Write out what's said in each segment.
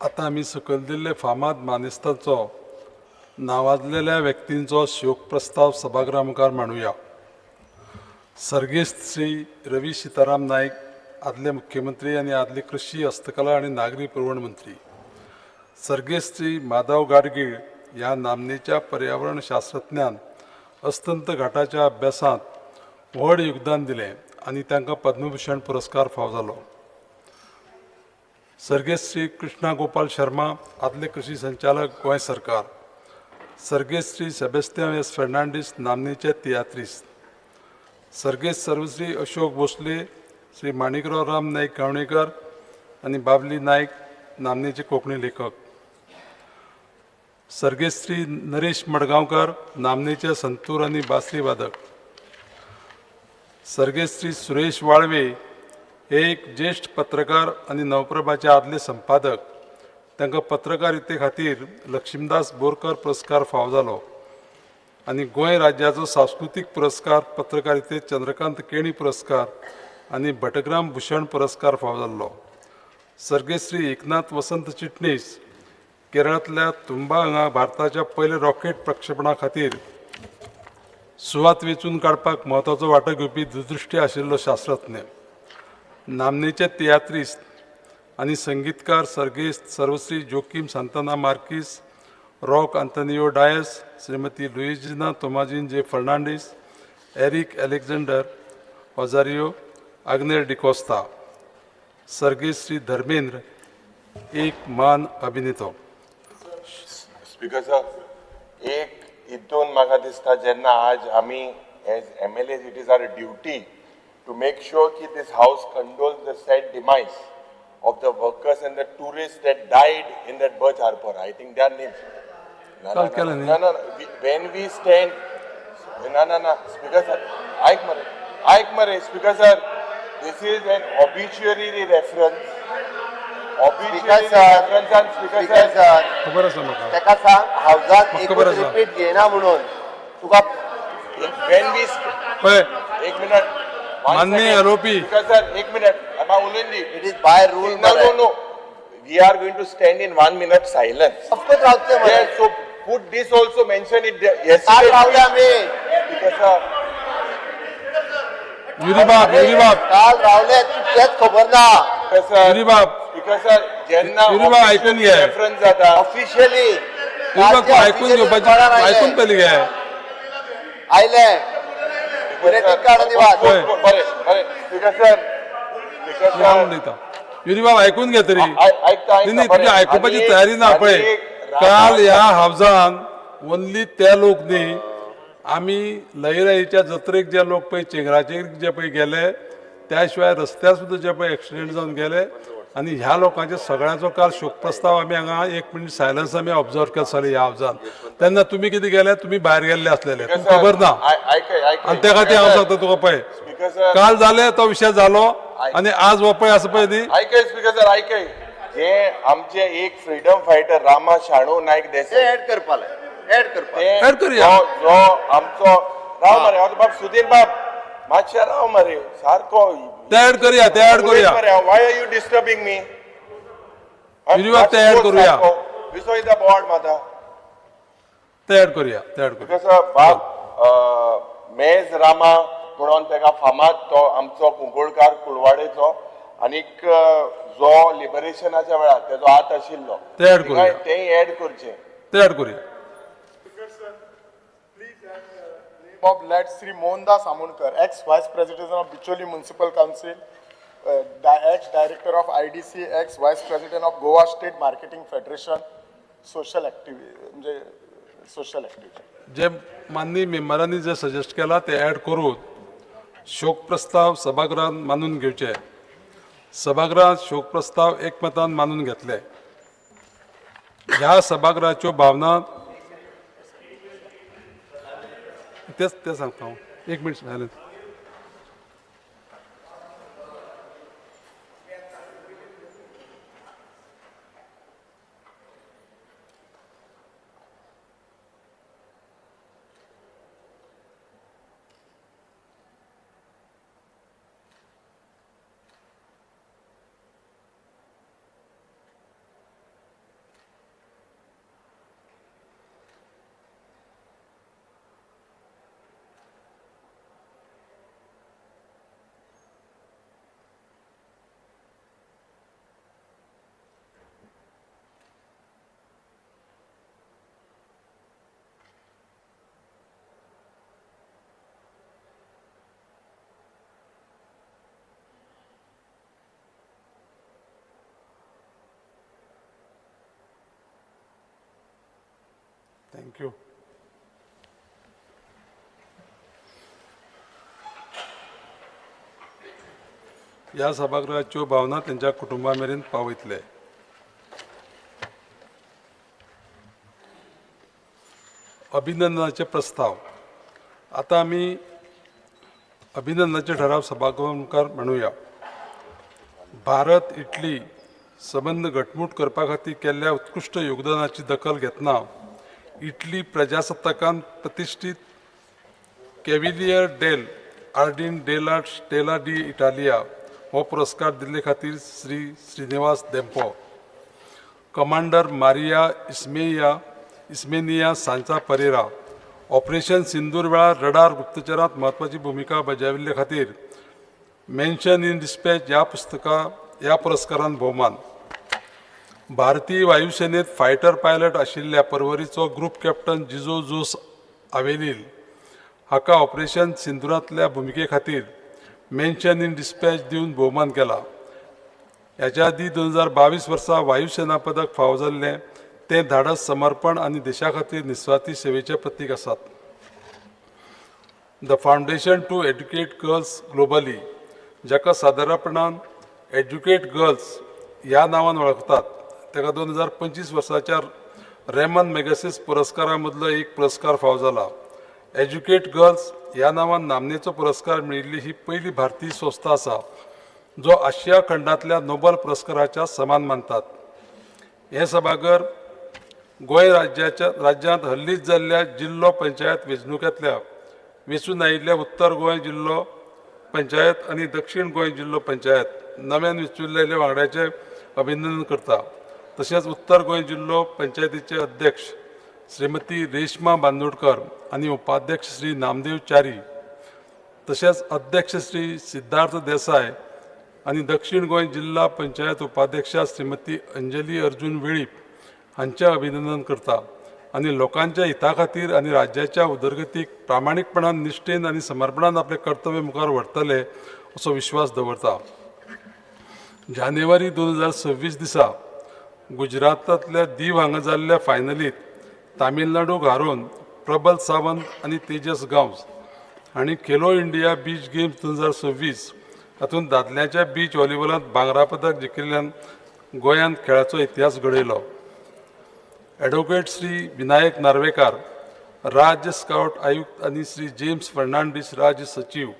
आता आम्ही सकयल दिल्ले फामाद मानेस्तांचो नावाजलेल्या व्यक्तींचो शोक प्रस्ताव सभागृहा मुखार मांडुया. सर्गेस्त श्री रवी सीताराम नाईक, आदले मुख्यमंत्री आनी आदले कृषी, हस्तकला आनी नागरी पुरवण मंत्री. सर्गेस्त श्री माधव गाडगीळ ह्या नामनेच्या पर्यावरण शास्त्रज्ञान अस्तंत घाटाच्या अभ्यासात व्हड योगदान दिलें आनी तांकां पद्मभूषण पुरस्कार फावो जालो. सर्गेस्त श्री कृष्णा गोपाल शर्मा, आदले कृषी संचालक, गोंय सरकार. सर्गेस्त श्री सेबेस्तियान एस फर्नांडीस, नामनेचे तियात्रीस्त. सर्गेस्त सर्वश्री अशोक भोसले, श्री माणिकराव राम नाईक गावणेकर आनी बाबली नाईक, नामनेचे कोंकणी लेखक. सर्गेस्त श्री नरेश मडगांवकर, नामनेचे संतूर आनी बासरी वादक. सर्गेस्त श्री सुरेश वाळवे हे एक ज्येष्ठ पत्रकार आनी नवप्रभाचे आदले संपादक. तांकां पत्रकारिते खातीर लक्ष्मीदास बोरकर पुरस्कार फावो जालो आनी गोंय राज्याचो सांस्कृतीक पुरस्कार पत्रकारितेंत चंद्रकांत केणी पुरस्कार आनी भटग्राम भूषण पुरस्कार फावो जाल्लो. सर्गेस्त श्री एकनाथ वसंत चिटणीस, केरळांतल्या तुंबा हांगा भारताच्या पयले रॉकेट प्रक्षेपणा खातीर सुवात वेंचून काडपाक म्हत्वाचो वांटो घेवपी दूरदृश्टी आशिल्लो शास्त्रज्ञ. नामनेचे तियात्रीस्त आनी संगीतकार सर्गेस्त सर्वश्री जोकीम सांताना मार्कीस, रॉक आंतोनियो डायस, श्रीमती लुइजिना तोमाजीन जे फर्नांडीस, एरिक अलेक्झांडर ओजारियो, आग्नेर डिकोस्ता. सर्गेस्त श्री धर्मेंद्र, एक मान अभिनेतो. स्पीकर साहेब, एक हितून म्हाका दिसता जेन्ना आज आमी as MLAs it is our duty to make sure that this house condoles the sad demise of the workers and the tourists that died in that Burj Harbor. I think their names. No. When we stand, no. Speaker sir, Aik Mare, Speaker sir, this is an obituary reference. Obituary reference and Speaker sir. Teka sang housean ekut repeat घेना म्हणून तुका when we एक minute माननीय आरोपी. Sir एक minute it is by rule. No. We are going to stand in 1 minute silence. Of course, yes, so put this also, mention it there. Yesterday. काल रावले तुझेच खबर ना. Because sir, jenna reference जाता officially ऐकून पयली घे. आयले ग्रीटिंग कार्ड दिवात. युरीबाब ऐकून घे तरी. तुझी ऐकूपाची तयारी ना पळय. काल ह्या हावजान ओन्ली ते लोक न्ही, आमी लयराईच्या जत्रेक जे लोक पळय चेंगराचेर जे पळय गेले, त्या शिवाय रस्त्यार सुद्दां जे पळय एक्सिडेंट जावन गेले, आनी ह्या लोकांचे सगळ्यांचो काल शोक प्रस्ताव आमी हांगा 1 मिनीट सायलन्स आमी ऑब्जर्व केलो ह्या हावजान. तेन्ना तुमी कितें गेले, तुमी भायर गेल्ले आसलेले, तुमकां खबर ना. आनी त्या खातीर हांव सांगता तुका पळय, काल जाले तो विशय जालो आनी आज हो पळय आसा पळय न्ही. ऐकय स्पीकर सर, ऐकय जे आमचे एक फ्रीडम फायटर रामा शाणू नायक देसाई ऐड करपाक ऐड करूया. जो आमचो राव मरे, हांव बाब सुधीर बाब मातशें राव मरे, सारको ते ऐड करूया. Why are you disturbing me? युरीबाब ते ऐड करूया. विसोय द बोर्ड माता ते ऐड करूया. कसं बाब मेज रामा म्हणून तेका फामाद तो आमचो कुंकळकार कुळवाडेचो, आनीक जो लिबरेशनाच्या वेळार तेजो हात आशिल्लो ते ऐड करूया. तें ऐड करचें. ते ऐड करूया. of late Sri Mohandas Amunkar, ex-Vice President of Bicholi Municipal Council, ex-Director of IDC, ex-Vice President of Goa State Marketing Federation, social activity. जे माननीय मेंबरांनी जे सजेस्ट केला ते ऍड करून शोक प्रस्ताव सभागृहात मानून घेवचे. सभागृहात शोक प्रस्ताव एकमतान मानून घेतले. ह्या सभागृहाच्यो भावना तेच ते सांगता हांव. 1 मिनीट सायलन्स. थँक्यू. ह्या सभागृहाच्यो भावना त्यांच्या कुटुंबा मेरेन पावयतले. अभिनंदनाचे प्रस्ताव. आता आमी अभिनंदनाचे ठराव सभागृहा मुखार म्हणुया. भारत इटली संबंद घटमूट करपा खातीर केल्ल्या उत्कृश्ट योगदानाची दखल घेतना इटली प्रजासत्ताकान प्रतिश्ठीत कॅव्हिलियर डेल आर्डिन डेला स्टेला डी इटालिया हो पुरस्कार दिल्ले खातीर श्री श्रीनिवास देंपो, कमांडर मारिया इस्मेनिया सांचा परेरा ऑपरेशन सिंदूर वेळार रडार गुप्तचरांत म्हत्वाची भूमिका बजाविल्ले खातीर मेन्शन इन डिस्पॅच ह्या पुरस्कारान भोवमान. भारतीय वायुसेनेत फायटर पायलट आशिल्ल्या परवरीचो ग्रुप कॅप्टन जिजो जोस आवेलील हाका ऑपरेशन सिंदुरांतल्या भुमिके खातीर मेन्शन इन डिस्पॅच दिवन भोवमान केला. ह्याच्या आदी 2022 वर्सा वायुसेना पदक फावो जाल्ले ते धाडस, समर्पण आनी देशा खातीर निस्वार्थी सेवेचे प्रतीक आसात. The foundation to educate girls globally, जाका सादारणपणान एड्युकेट गर्ल्स ह्या नांवान वळखतात, ताका 2025 वर्साच्या रेमन मॅगसेस पुरस्कारा मदलो एक पुरस्कार फावो जाला. एड्युकेट गर्ल्स ह्या नांवान नामनेचो पुरस्कार मेळिल्ली ही पयली भारतीय संस्था आसा जो आशिया खंडांतल्या नोबल पुरस्काराच्या समान मानतात. हे सभाघर गोंय राज्यांत हल्लीच जाल्ल्या जिल्लो पंचायत वेंचणुकेंतल्या वेंचून आयिल्ल्या उत्तर गोंय जिल्लो पंचायत आनी दक्षिण गोंय जिल्लो पंचायत नव्यान वेंचून वांगड्याचे अभिनंदन करता. तशेंच उत्तर गोंय जिल्लो पंचायतीचे अध्यक्ष श्रीमती रेश्मा बांदोडकर आनी उपाध्यक्ष श्री नामदेव च्यारी, तशेंच अध्यक्ष श्री सिद्धार्थ देसाय आनी दक्षिण गोंय जिल्हा पंचायत उपाध्यक्षा श्रीमती अंजली अर्जुन वेळीप हांचें अभिनंदन करता आनी लोकांच्या हिता खातीर आनी राज्याच्या उदरगतीक प्रामाणीकपणान, निश्ठेन आनी समर्पणान आपले कर्तव्य मुखार व्हरतले असो विश्वास दवरता. जानेवारी 2026 दिसा गुजरातांतल्या दीव हांगा जाल्ल्या फायनलींत तामिळनाडूक हारोवन प्रबल सावंत आनी तेजस गांवस हांणी खेलो इंडिया बीच गेम्स 2026 हातूंत दादल्यांच्या बीच व्हॉलीबॉलांत भांगरा पदक जिखिल्ल्यान गोंयांत खेळाचो इतिहास घडयलो. एडवोकेट श्री विनायक नार्वेकार, राज्य स्काउट आयुक्त आनी श्री जेम्स फर्नांडीस, राज्य सचिव,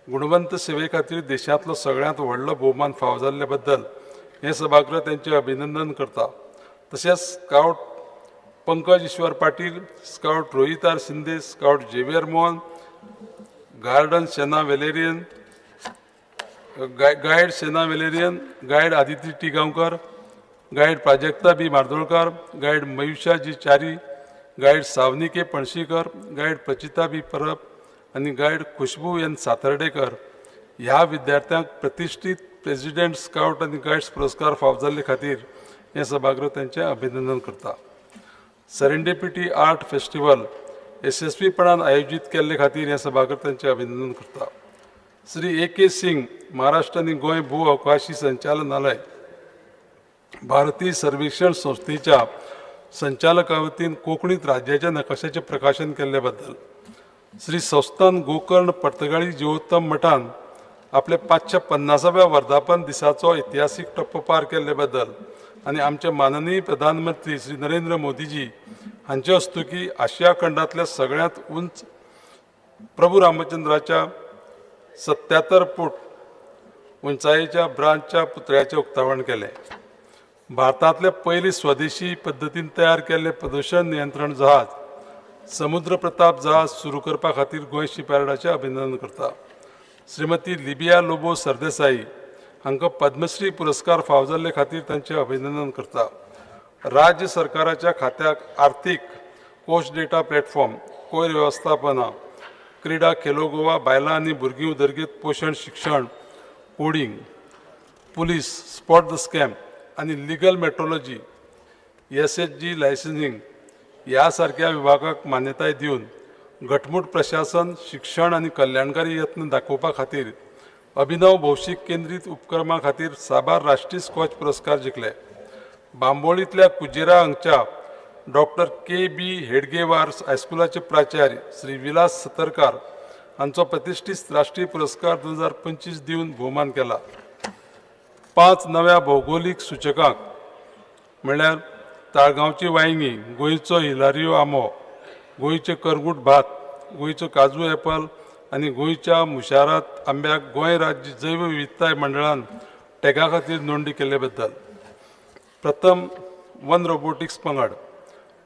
गुणवंत सेवे खातीर देशांतलो सगळ्यांत व्हडलो भोवमान फावो जाल्ले बद्दल हे सभागृह त्यांचे अभिनंदन करता. तशेंच scout Pankaj Ishwar Patil, scout Rohit R Shinde, scout Xavier Mohan, गार्डन Sena Valerian, guide Sena Valerian, guide Aditi T Gaonkar, guide Prajakta B Mardolkar, guide Mayusha G Chari, guide Savani K Panshikar, guide Prachita B Parab आनी गायड खुशबू एन सातर्डेकर ह्या विद्यार्थ्यांक प्रतिश्ठीत प्रेसिडेंट स्काउट आनी गायड्स पुरस्कार फावो जाल्ले खातीर हे सभागृह त्यांचे अभिनंदन करता. सेरेंडिपिटी आर्ट फेस्टिवल यशस्वीपणान आयोजीत केल्ले खातीर हे सभागृह त्यांचे अभिनंदन करता. श्री A.K. सिंग, महाराष्ट्र आनी गोंय भू अवकाशी संचालनालय, भारतीय सर्वेक्षण संस्थेच्या संचालका वतीन कोंकणीत राज्याच्या नकाशाचे प्रकाशन केल्ले बद्दल, श्री संस्थान गोकर्ण पर्तगाळी जिवोत्तम मठान आपले 550व्या वर्धापन दिसाचो इतिहासीक टप्पो पार केल्ले बद्दल आनी आमचे माननीय प्रधानमंत्री श्री नरेंद्र मोदीजी हांचे हस्तुकी आशिया खंडांतल्या सगळ्यांत उंच प्रभू रामचंद्राच्या 77 फूट उंचायेच्या ब्रांचच्या पुतळ्याचे उक्तावण केले. भारतांतले पयले स्वदेशी पद्दतीन तयार केल्ले प्रदूषण नियंत्रण जहाज समुद्र प्रताप जहाज सुरू करपा खातीर गोंय शिपयार्डाचे अभिनंदन करता. श्रीमती लिबिया लोबो सरदेसाई हांकां पद्मश्री पुरस्कार फावो जाल्ले खातीर तांचे अभिनंदन करता. राज्य सरकाराच्या खात्याक आर्थीक कोश डेटा प्लॅटफॉर्म, कोयर वेवस्थापना, क्रीडा, खेलो गोवा, बायलां आनी भुरगीं उदरगत पोशण शिक्षण, coding, police, spot the scam आनी लिगल मेट्रोलॉजी, SHG लायसन्सिंग ह्या सारक्या विभागाक मान्यताय दिवन घटमूट प्रशासन, शिक्षण आनी कल्याणकारी यत्न दाखोवपा खातीर अभिनव भौशीक केंद्रीत उपक्रमा खातीर साबार राष्ट्रीय स्कॉच पुरस्कार जिखले. बांबोळींतल्या कुजेरा हांगच्या डॉक्टर के.बी. हेडगेवार हायस्कुलाचे प्राचार्य श्री विलास सतरकार हांचो प्रतिश्ठीत राष्ट्रीय पुरस्कार 2025 दिवन भोवमान केला. 5 नव्या भौगोलीक सूचकांक म्हळ्यार ताळगांवची वांयगी, गोंयचो हिलारियो आंबो, गोंयचे करगूट भात, गोंयचो काजू एपल आनी गोंयच्या मुशारात आंब्याक गोंय राज्य जैव विविधताय मंडळान टॅगा खातीर नोंदणी केल्ले बद्दल. प्रथम वन रोबोटिक्स पंगड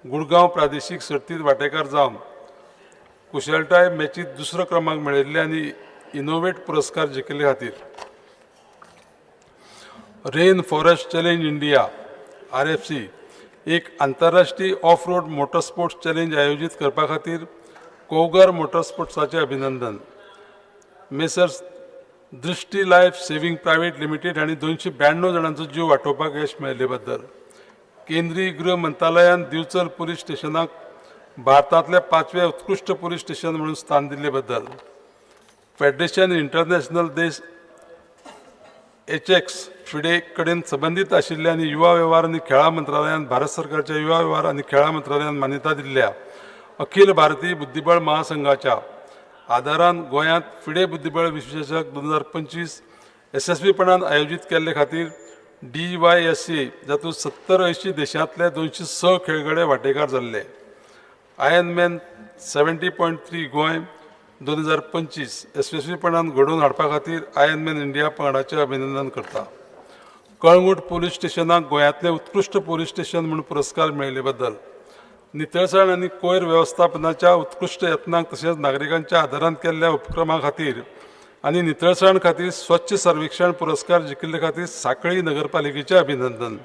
गुडगांव प्रादेशीक सर्तींत वांटेकार जावन कुशळटाय मॅचींत दुसरो क्रमांक मेळयल्ले आनी इनोवेट पुरस्कार जिखिल्ले खातीर. Rain forest challenge India RFC एक आंतरराष्ट्रीय ऑफ रोड मोटरस्पोर्ट्स चॅलेंज आयोजीत करपा खातीर कोगर मोटरस्पोर्ट्साचे अभिनंदन. मेसर्स दृष्टी लायफ सेव्हिंग प्रायव्हेट लिमिटेड हांणी 292 जाणांचो जीव वाटावपाक यश मेळिल्ले बद्दल. केंद्रीय गृह मंत्रालयान दिवचल पुलीस स्टेशनाक भारतांतले 5वें उत्कृश्ट पुलीस स्टेशन म्हणून स्थान दिल्ले बद्दल. फेडरेशन इंटरनॅशनल देश HX फिडे कडेन संबंदीत आशिल्ल्या आनी युवा वेव्हार आनी खेळां मंत्रालयान भारत सरकारच्या युवा वेव्हार आनी खेळां मंत्रालयान मान्यता दिल्ल्या अखिल भारतीय बुद्धीबळ महासंघाच्या आदारान गोंयांत फिडे बुद्धीबळ विश्वचषक 2025 यशस्वीपणान आयोजीत केल्ले खातीर DYSA जातूंत 70-80 देशांतले 206 खेळगडे वांटेकार जाल्ले. आयर्नमॅन 70.3 गोंय 2025 यशस्वीपणान घडोवन हाडपा खातीर आयर्नमॅन इंडिया पंगडाचें अभिनंदन करता. कळंगूट पुलीस स्टेशनाक गोंयांतलें उत्कृश्ट पुलीस स्टेशन म्हूण पुरस्कार मेळिल्ले बद्दल. नितळसाण आनी कोयर वेवस्थापनाच्या उत्कृश्ट यत्नांक तशेंच नागरिकांच्या आदारान केल्ल्या उपक्रमां खातीर आनी नितळसाण खातीर स्वच्छ सर्वेक्षण पुरस्कार जिखिल्ले खातीर सांखळी नगरपालिकेचें अभिनंदन.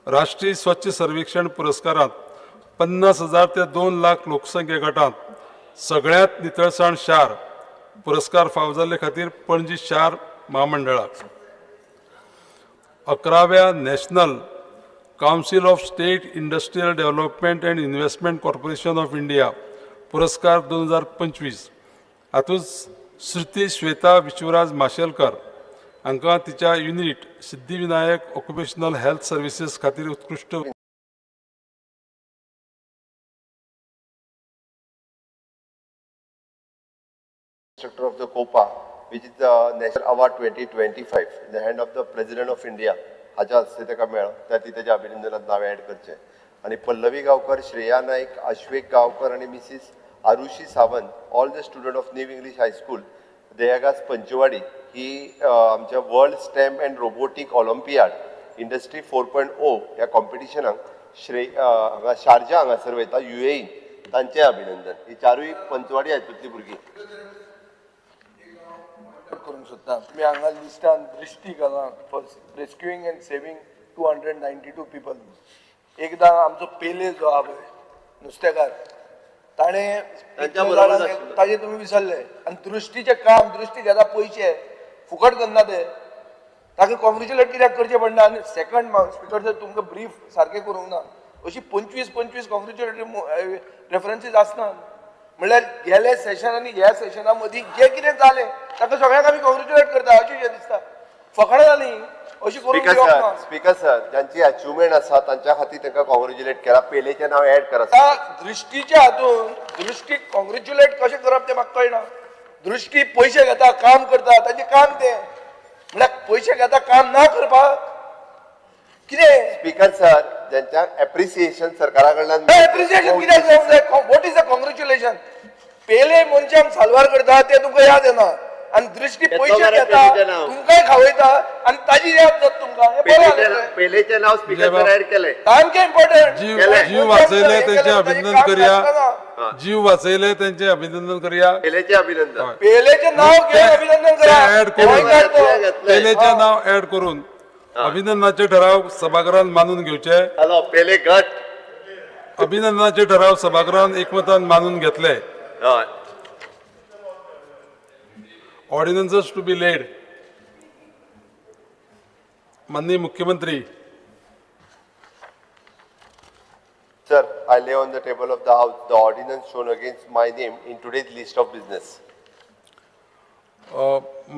राष्ट्रीय स्वच्छ सर्वेक्षण पुरस्कारांत 50,000 ते 2 लाख लोकसंख्ये गटांत सगळ्यांत नितळसाण शार पुरस्कार फावो जाल्ले खातीर पणजी शार महामंडळाक. 11व्या national council of state industrial development and investment corporation of India पुरस्कार 2025 हातूंत श्रुती श्वेता विश्वराज माशेलकर हांकां तिच्या unit Siddhivinayak occupational health services खातीर उत्कृश्ट Instructor of the COPA, which is the National Award 2025, in the hand of the President of India. हाच्या हस्ते ताका मेळ्ळो, त्याती तेज्या अभिनंदनात नाव ऍड करचें. आनी पल्लवी गांवकर, श्रेया नायक, अश्वेक गांवकर आनी Mrs Arushi Sawant, all the student of new English high school देयागास पंचवाडी ही आमच्या world stamp and robotic olympiad industry 4.0 ह्या कॉम्पिटिशनाक हांगा शारजा हांगासर वयता UAE तांचें अभिनंदन. ही चारूय पंचवाडी हायस्कुलांतलीं भुरगीं. करूंक सोदता तुमी हांगा लिस्टान दृश्टी घाला फॉर रेस्क्युईंग अँड सेव्हिंग 292 पीपल. एकदां आमचो पेले जो आहा पळय नुस्तेकार ताणें ताजे तुमी विसरले आनी दृश्टीचें काम दृश्टी घेता पयशे फुकट करना ते ताका कॉंग्रेच्युलेट कित्याक करचें पडना. आनी सेकंड स्पिकर जर तुमकां ब्रीफ सारकें करूंक ना अशी 25 कॉंग्रेच्युलेटरी रेफरन्सीस आसनात. म्हणल्यार गेल्या सेशन आनी ह्या सेशना मदीं जें कितें जालें ताका सगळ्यांक आमी कॉंग्रेच्युलेट करता अशें दिसता. फकाणां जालीं अशी करूंक दिवप ना. स्पीकर सर ज्यांची अचिव्हमेंट आसा तांच्या खातीर तांकां कॉंग्रेच्युलेट केला. पेलेचें नाव ऍड करा. दृश्टीच्या हातून दृश्टीक कॉंग्रेच्युलेट कशें करप तें म्हाका कळना. दृश्टी पयशे घेता काम करता ताजें काम तें म्हणल्यार पयशे घेता काम ना करपाक कितें. स्पीकर सर ज्यांच्या एप्रिसिएशन सरकारा कडल्यान एप्रिसिएशन कित्याक जावंक जाय. What is the congratulation. पेले मनशांक साल्वार करता ते तुमकां याद येना आनी दृश्टी पयशे घेता तुमकांय खावयता आनी ताजी याद जाता तुमकां. पेलेचें नाव स्पीकर सर ऍड केलें. सामकें इम्पॉर्टंट. जीव वाचयले तेंचें अभिनंदन करूया. जीव वाचयले तेंचें अभिनंदन करूया. पेलेचें अभिनंदन. पेलेचें नाव घेवन अभिनंदन करा. ऍड करून पेलेचें नाव ऍड करून अभिनंदनाचे ठराव सभागृहान मानून घेवचे. हॅलो पेले गट. अभिनंदनाचे ठराव सभागृहान एकमतान मानून घेतले. हय. Ordinances to be laid. माननीय मुख्यमंत्री. Sir, I lay on the table of the House the ordinance shown against my name in today's list of business.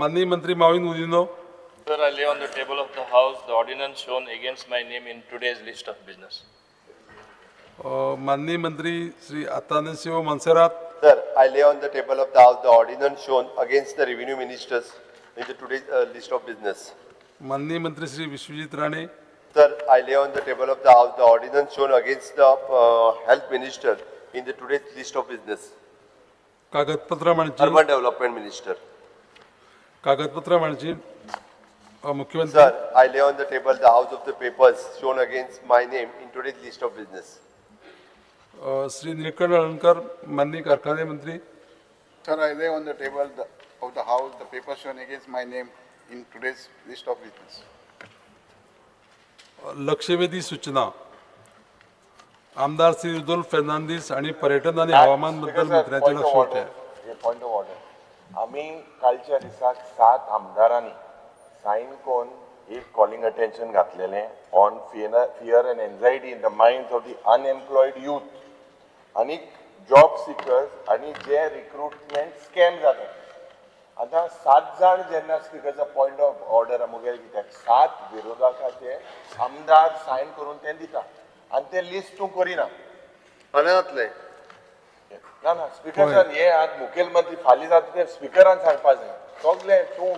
माननीय मंत्री Mauvin उदिनो. Sir, I lay on the table of the House the ordinance shown against my name in today's list of business. माननीय मंत्री Shri अतानासिओ Monserrate. Sir, I lay on the table of the House the ordinance shown against the revenue ministers in the today's list of business. माननीय मंत्री Shri Vishwajeet Rane. Sir, I lay on the table of the House the ordinance shown against the health minister in the today's list of business. कागदपत्र म्हणजे Urban development minister. कागदपत्र म्हणजे मुख्यमंत्री. Sir, I lay on the table the House of the papers shown against my name in today's list of business. Shri Nilkanth अलंकार माननीय कारखाने मंत्री. Sir, I lay on the table of the House the paper shown against my name in today's list of business. लक्षवेधी सूचना आमदार Shri Rudolf Fernandes आणि पर्यटन आणि हवामान बद्दल मंत्र्यांचे लक्ष होते. पॉइंट ऑफ ऑर्डर आम्ही कालच्या दिसाक 7 आमदारांनी साइन कोन एक कॉलिंग अटेन्शन घातलेले on fear and anxiety in the minds of the unemployed youth आणि जॉब सिकर्स आणि जे रिक्रुटमेंट स्कॅम जातात. आता 7 जाण जेन्ना स्पीकरचा पॉइंट ऑफ ऑर्डर मुगेल कित्याक 7 विरोधकाचे आमदार साइन करून ते दिता आणि ते लिस्ट तूं करिना. फाल्यां ना स्पीकर सर हे आज मुखेलमंत्री फाली जाता ते स्पीकरान सांगपा जाय सगळे तूं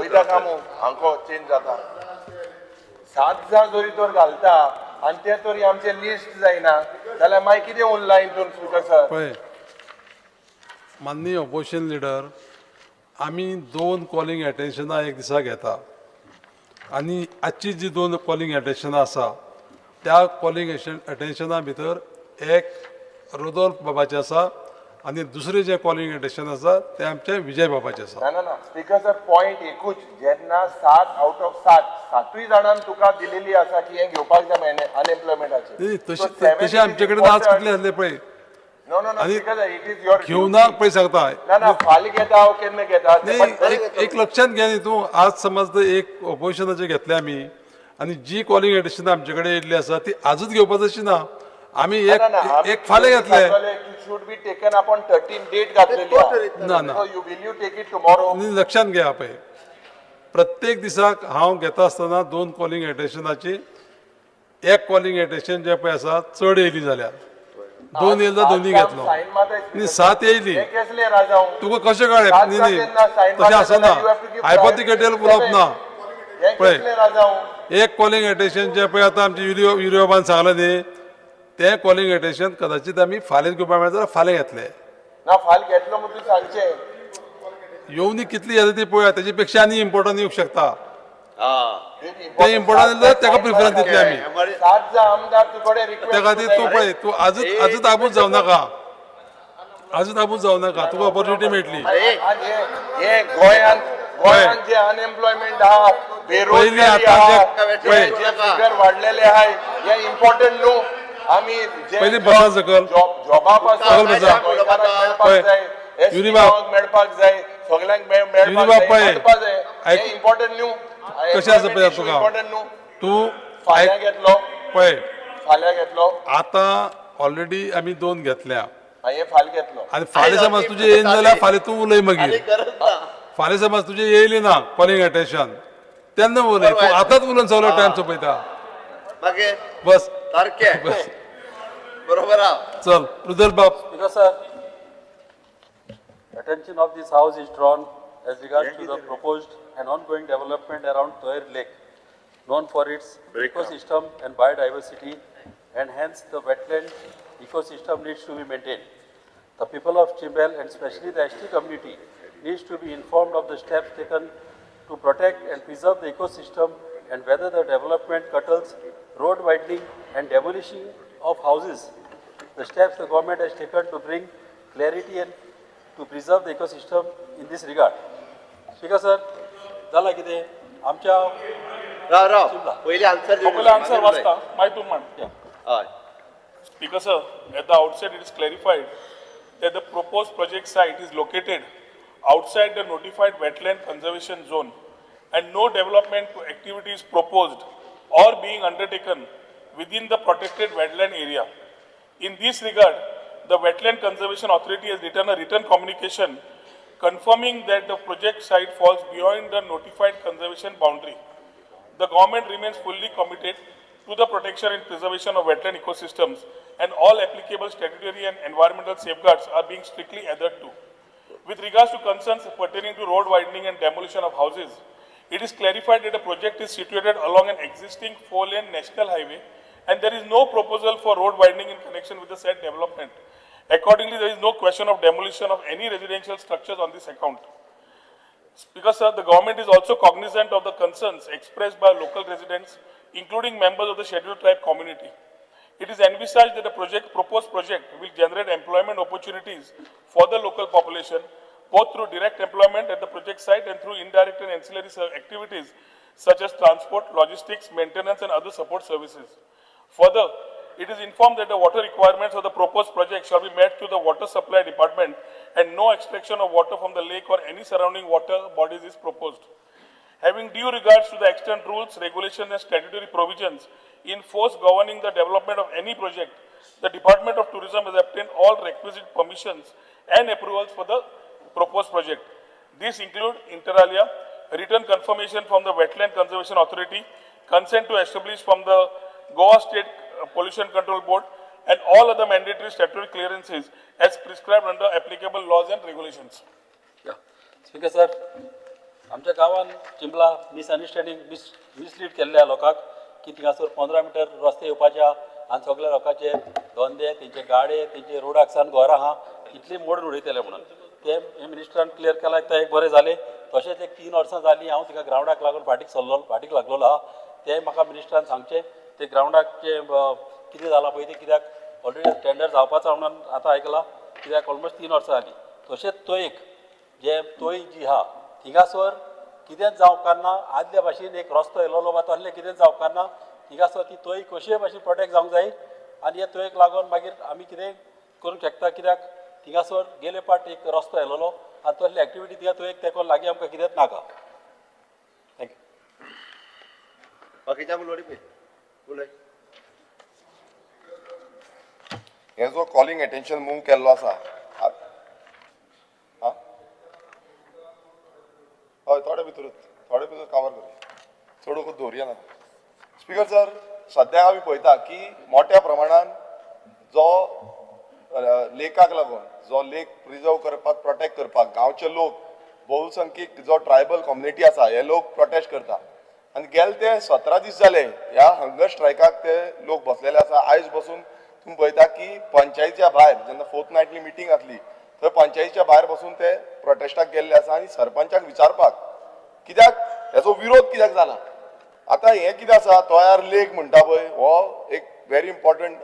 वयता कामू हांको चेंज जाता. 7 जाण जरी तर घालता आणि ते तरी आमचे लिस्ट जायना जाल्यार मागीर कितें उरला हितून स्पीकर सर. पळय माननीय ऑपोजिशन लिडर आमी 2 कॉलिंग एटेन्शनां एक दिसा घेता आणि आजची जी 2 कॉलिंग एटेन्शनां आसा त्या कॉलिंग एटेन्शना भितर एक रुदोल्फ बाबाचे आसा आणि दुसरे जे कॉलिंग एटेन्शन आसा ते आमचे विजय बाबाचे आसा. ना स्पीकर सर पॉइंट एकूच जेन्ना 7 आउट ऑफ 7 जाणांक तुका दिलेली आसा की हे घेवपाक जाय अनएम्प्लॉयमेंटाचे तशें आमचे कडेन आज कितले आसले पळय no speaker sir it is your घेवना पळय सांगता. ना फाल्यां घेता हांव केन्ना घेता एक लक्षात घ्या न्ही तूं आज समज एक ऑपोजिशनाचे घेतले आमी आणि जी कॉलिंग एटेन्शनां आमचे कडेन येयल्ली आसा ती आजूच घेवपाची अशी ना. आमी एक फाल्यां घेतले should be taken upon 13 date घातलेली ना so you will you take it tomorrow. आणि लक्षात घ्या पळय प्रत्येक दिसाक हांव घेता आसतना 2 कॉलिंग एटेन्शनाची एक कॉलिंग एटेन्शन जे पळय आसा चड येयली जाल्यार 2 येयला दोन्ही घेतलो न्ही 7 येयली हे केसले राजाऊ तुका कशें कळ्ळें न्ही न्ही तशें आसना हायपोथिकेटल उलोवप ना. हे केसले राजाऊ एक कॉलिंग एटेन्शन जे पळय आतां आमचे युरियोबान सांगलें न्ही ते कॉलिंग एटेन्शन कदाचित आमी फाल्यां घेवपाक मेळटा जाल्यार फाल्यां घेतले. ना फाल घेतलो म्हणून सांगचे येवनी कितली येता ती पळया तेजे पेक्षा आनी इम्पॉर्टंट येवंक शकता. ते इम्पॉर्टंट जाल्यार ताका प्रिफरन्स दितले आमी. 7 जा आमदार तुकडे रिक्वेस्ट त्या खातीर तूं पळय तूं आजूच आबूज जावं नाका तुका ऑपॉर्च्युनिटी मेळटली. हे गोंयान जे अनएम्प्लॉयमेंट आहा पयलीं बेरोजगारी आतां आहा जे फिगर वाडलेले आहा हे इम्पॉर्टंट न्हू. आमी पयलीं बसा सकल जॉबा पासून मेळपाक जाय युनिबाब मेळपाक जाय सगळ्यांक मेळपाक जाय हे इम्पॉर्टंट न्हू. कशें आसा पळय तुका इम्पॉर्टंट न्हू. तूं फाल्यां घेतलो पळय फाल्यां घेतलो आतां ऑलरेडी आमी 2 घेतल्या हे फाल्यां घेतलो आनी फाल्यां समज तुजें येयन जाल्यार फाल्यां तूं उलय मागीर. फाल्यां समज तुजें येयली ना कॉलिंग एटेन्शन तेन्ना उलय तूं आतांच उलोवन सगळो टायम सोंपयता. बस बस बरोबर चल रुदल बाब. Because sir, attention of this house is drawn as regards to the proposed and ongoing development around Toir Lake, known for its ecosystem and biodiversity, and hence the wetland ecosystem needs to be maintained. The people of Chimbel and especially the ST community needs to be informed of the steps taken to protect and preserve the ecosystem and whether the development curtails road widening and demolishing of houses. The steps the government has taken to bring clarity and to preserve the ecosystem in this regard. Speaker sir, झाला कितें आमच्या पहिले answer Popular answer वाचता माहिती मान. Speaker sir, at the outset it is clarified that the proposed project site is located outside the notified wetland conservation zone and no development activity is proposed or being undertaken within the protected wetland area. In this regard, the Wetland Conservation Authority has written a written communication confirming that the project site falls beyond the notified conservation boundary. The government remains fully committed to the protection and preservation of wetland ecosystems, and all applicable statutory and environmental safeguards are being strictly adhered to. With regards to concerns pertaining to road widening and demolition of houses, it is clarified that the project is situated along an existing 4-lane national highway and there is no proposal for road widening in connection with the said development. Accordingly, there is no question of demolition of any residential structures on this account. Speaker, sir, the government is also cognizant of the concerns expressed by local residents, including members of the scheduled tribe community. It is envisaged that the proposed project will generate employment opportunities for the local population, both through direct employment at the project site and through indirect and ancillary activities such as transport, logistics, maintenance, and other support services. Further, it is informed that the water requirements of the proposed project shall be met through the water supply department and no extraction of water from the lake or any surrounding water bodies is proposed. Having due regards to the extant rules, regulations, and statutory provisions in force governing the development of any project, the Department of Tourism has obtained all requisite permissions and approvals for the proposed project. These include, inter alia, written confirmation from the Wetland Conservation Authority, consent to establish from the Goa State Pollution Control Board, and all other mandatory statutory clearances as prescribed under applicable laws and regulations. Speaker sir, आमच्या गांवान चिंबला misunderstanding mislead केल्ल्या लोकांक की थिंगासर 15 metre रस्ते येवपाच्या आनी सगळ्या लोकांचे धंदे, तेंचे गाडे, तेंचे रोडाक सावन घरां आहा इतली मोड उडयतले म्हणून ते मिनिस्टरान क्लियर केला ते एक बरें जालें. तशेंच एक 3 वर्सां जालीं हांव तिका ग्रावंडाक लागून फाटीक लागलेलो आहा. ते म्हाका मिनिस्टरान सांगचें ते ग्रावंडाचे कितें जालां पळय ते कित्याक ऑलरेडी टेंडर जावपाचो म्हणून आतां आयकलां कित्याक ऑलमोस्ट 3 वर्सां जालीं. तशेंच तोयक जे तोय जी आहा थिंगासर कितेंच जावकारना आदल्या भाशेन एक रस्तो येयलोलो वा तसलें कितेंच जावकारना थिंगासर ती तोय कशेय भाशेन प्रोटेक्ट जावंक जाय आनी ह्या तोयक लागून मागीर आमी कितें करूंक शकता कित्याक थिंगासर गेले पाट एक रस्तो येयलोलो आनी तसली एक्टिविटी थिंगा तोयक तेको लागीं आमकां कितेंच नाका. थँक्यू. बाकीच्या उलय उलय हे जो कॉलिंग अटेन्शन मूव केल्लो आसा हय थोडे भितर कवर करूया चड वखद दवरया ना. स्पीकर सर, सद्याक आमी पळयता की मोठ्या प्रमाणान जो लेकाक लागून जो लेक प्रिजर्व करपाक प्रोटेक्ट करपाक गांवचे लोक बहुसंख्यीक जो ट्रायबल कम्युनिटी आसा हे लोक प्रोटेस्ट करता आनी गेले ते 17 दीस जाले ह्या हंगर स्ट्रायकाक ते लोक बसलेले आसा. आयज बसून तुम्ही पळयता की पंचायतीच्या भायर जेन्ना फोर्टनायटली मिटींग आसली थंय पंचायतीच्या भायर बसून ते प्रोटेस्टाक गेल्ले आसा आनी सरपंचाक विचारपाक कित्याक हेचो विरोध कित्याक जाला. आतां हें कितें आसा तोयार लेक म्हणटा पळय हो एक व्हेरी इम्पॉर्टंट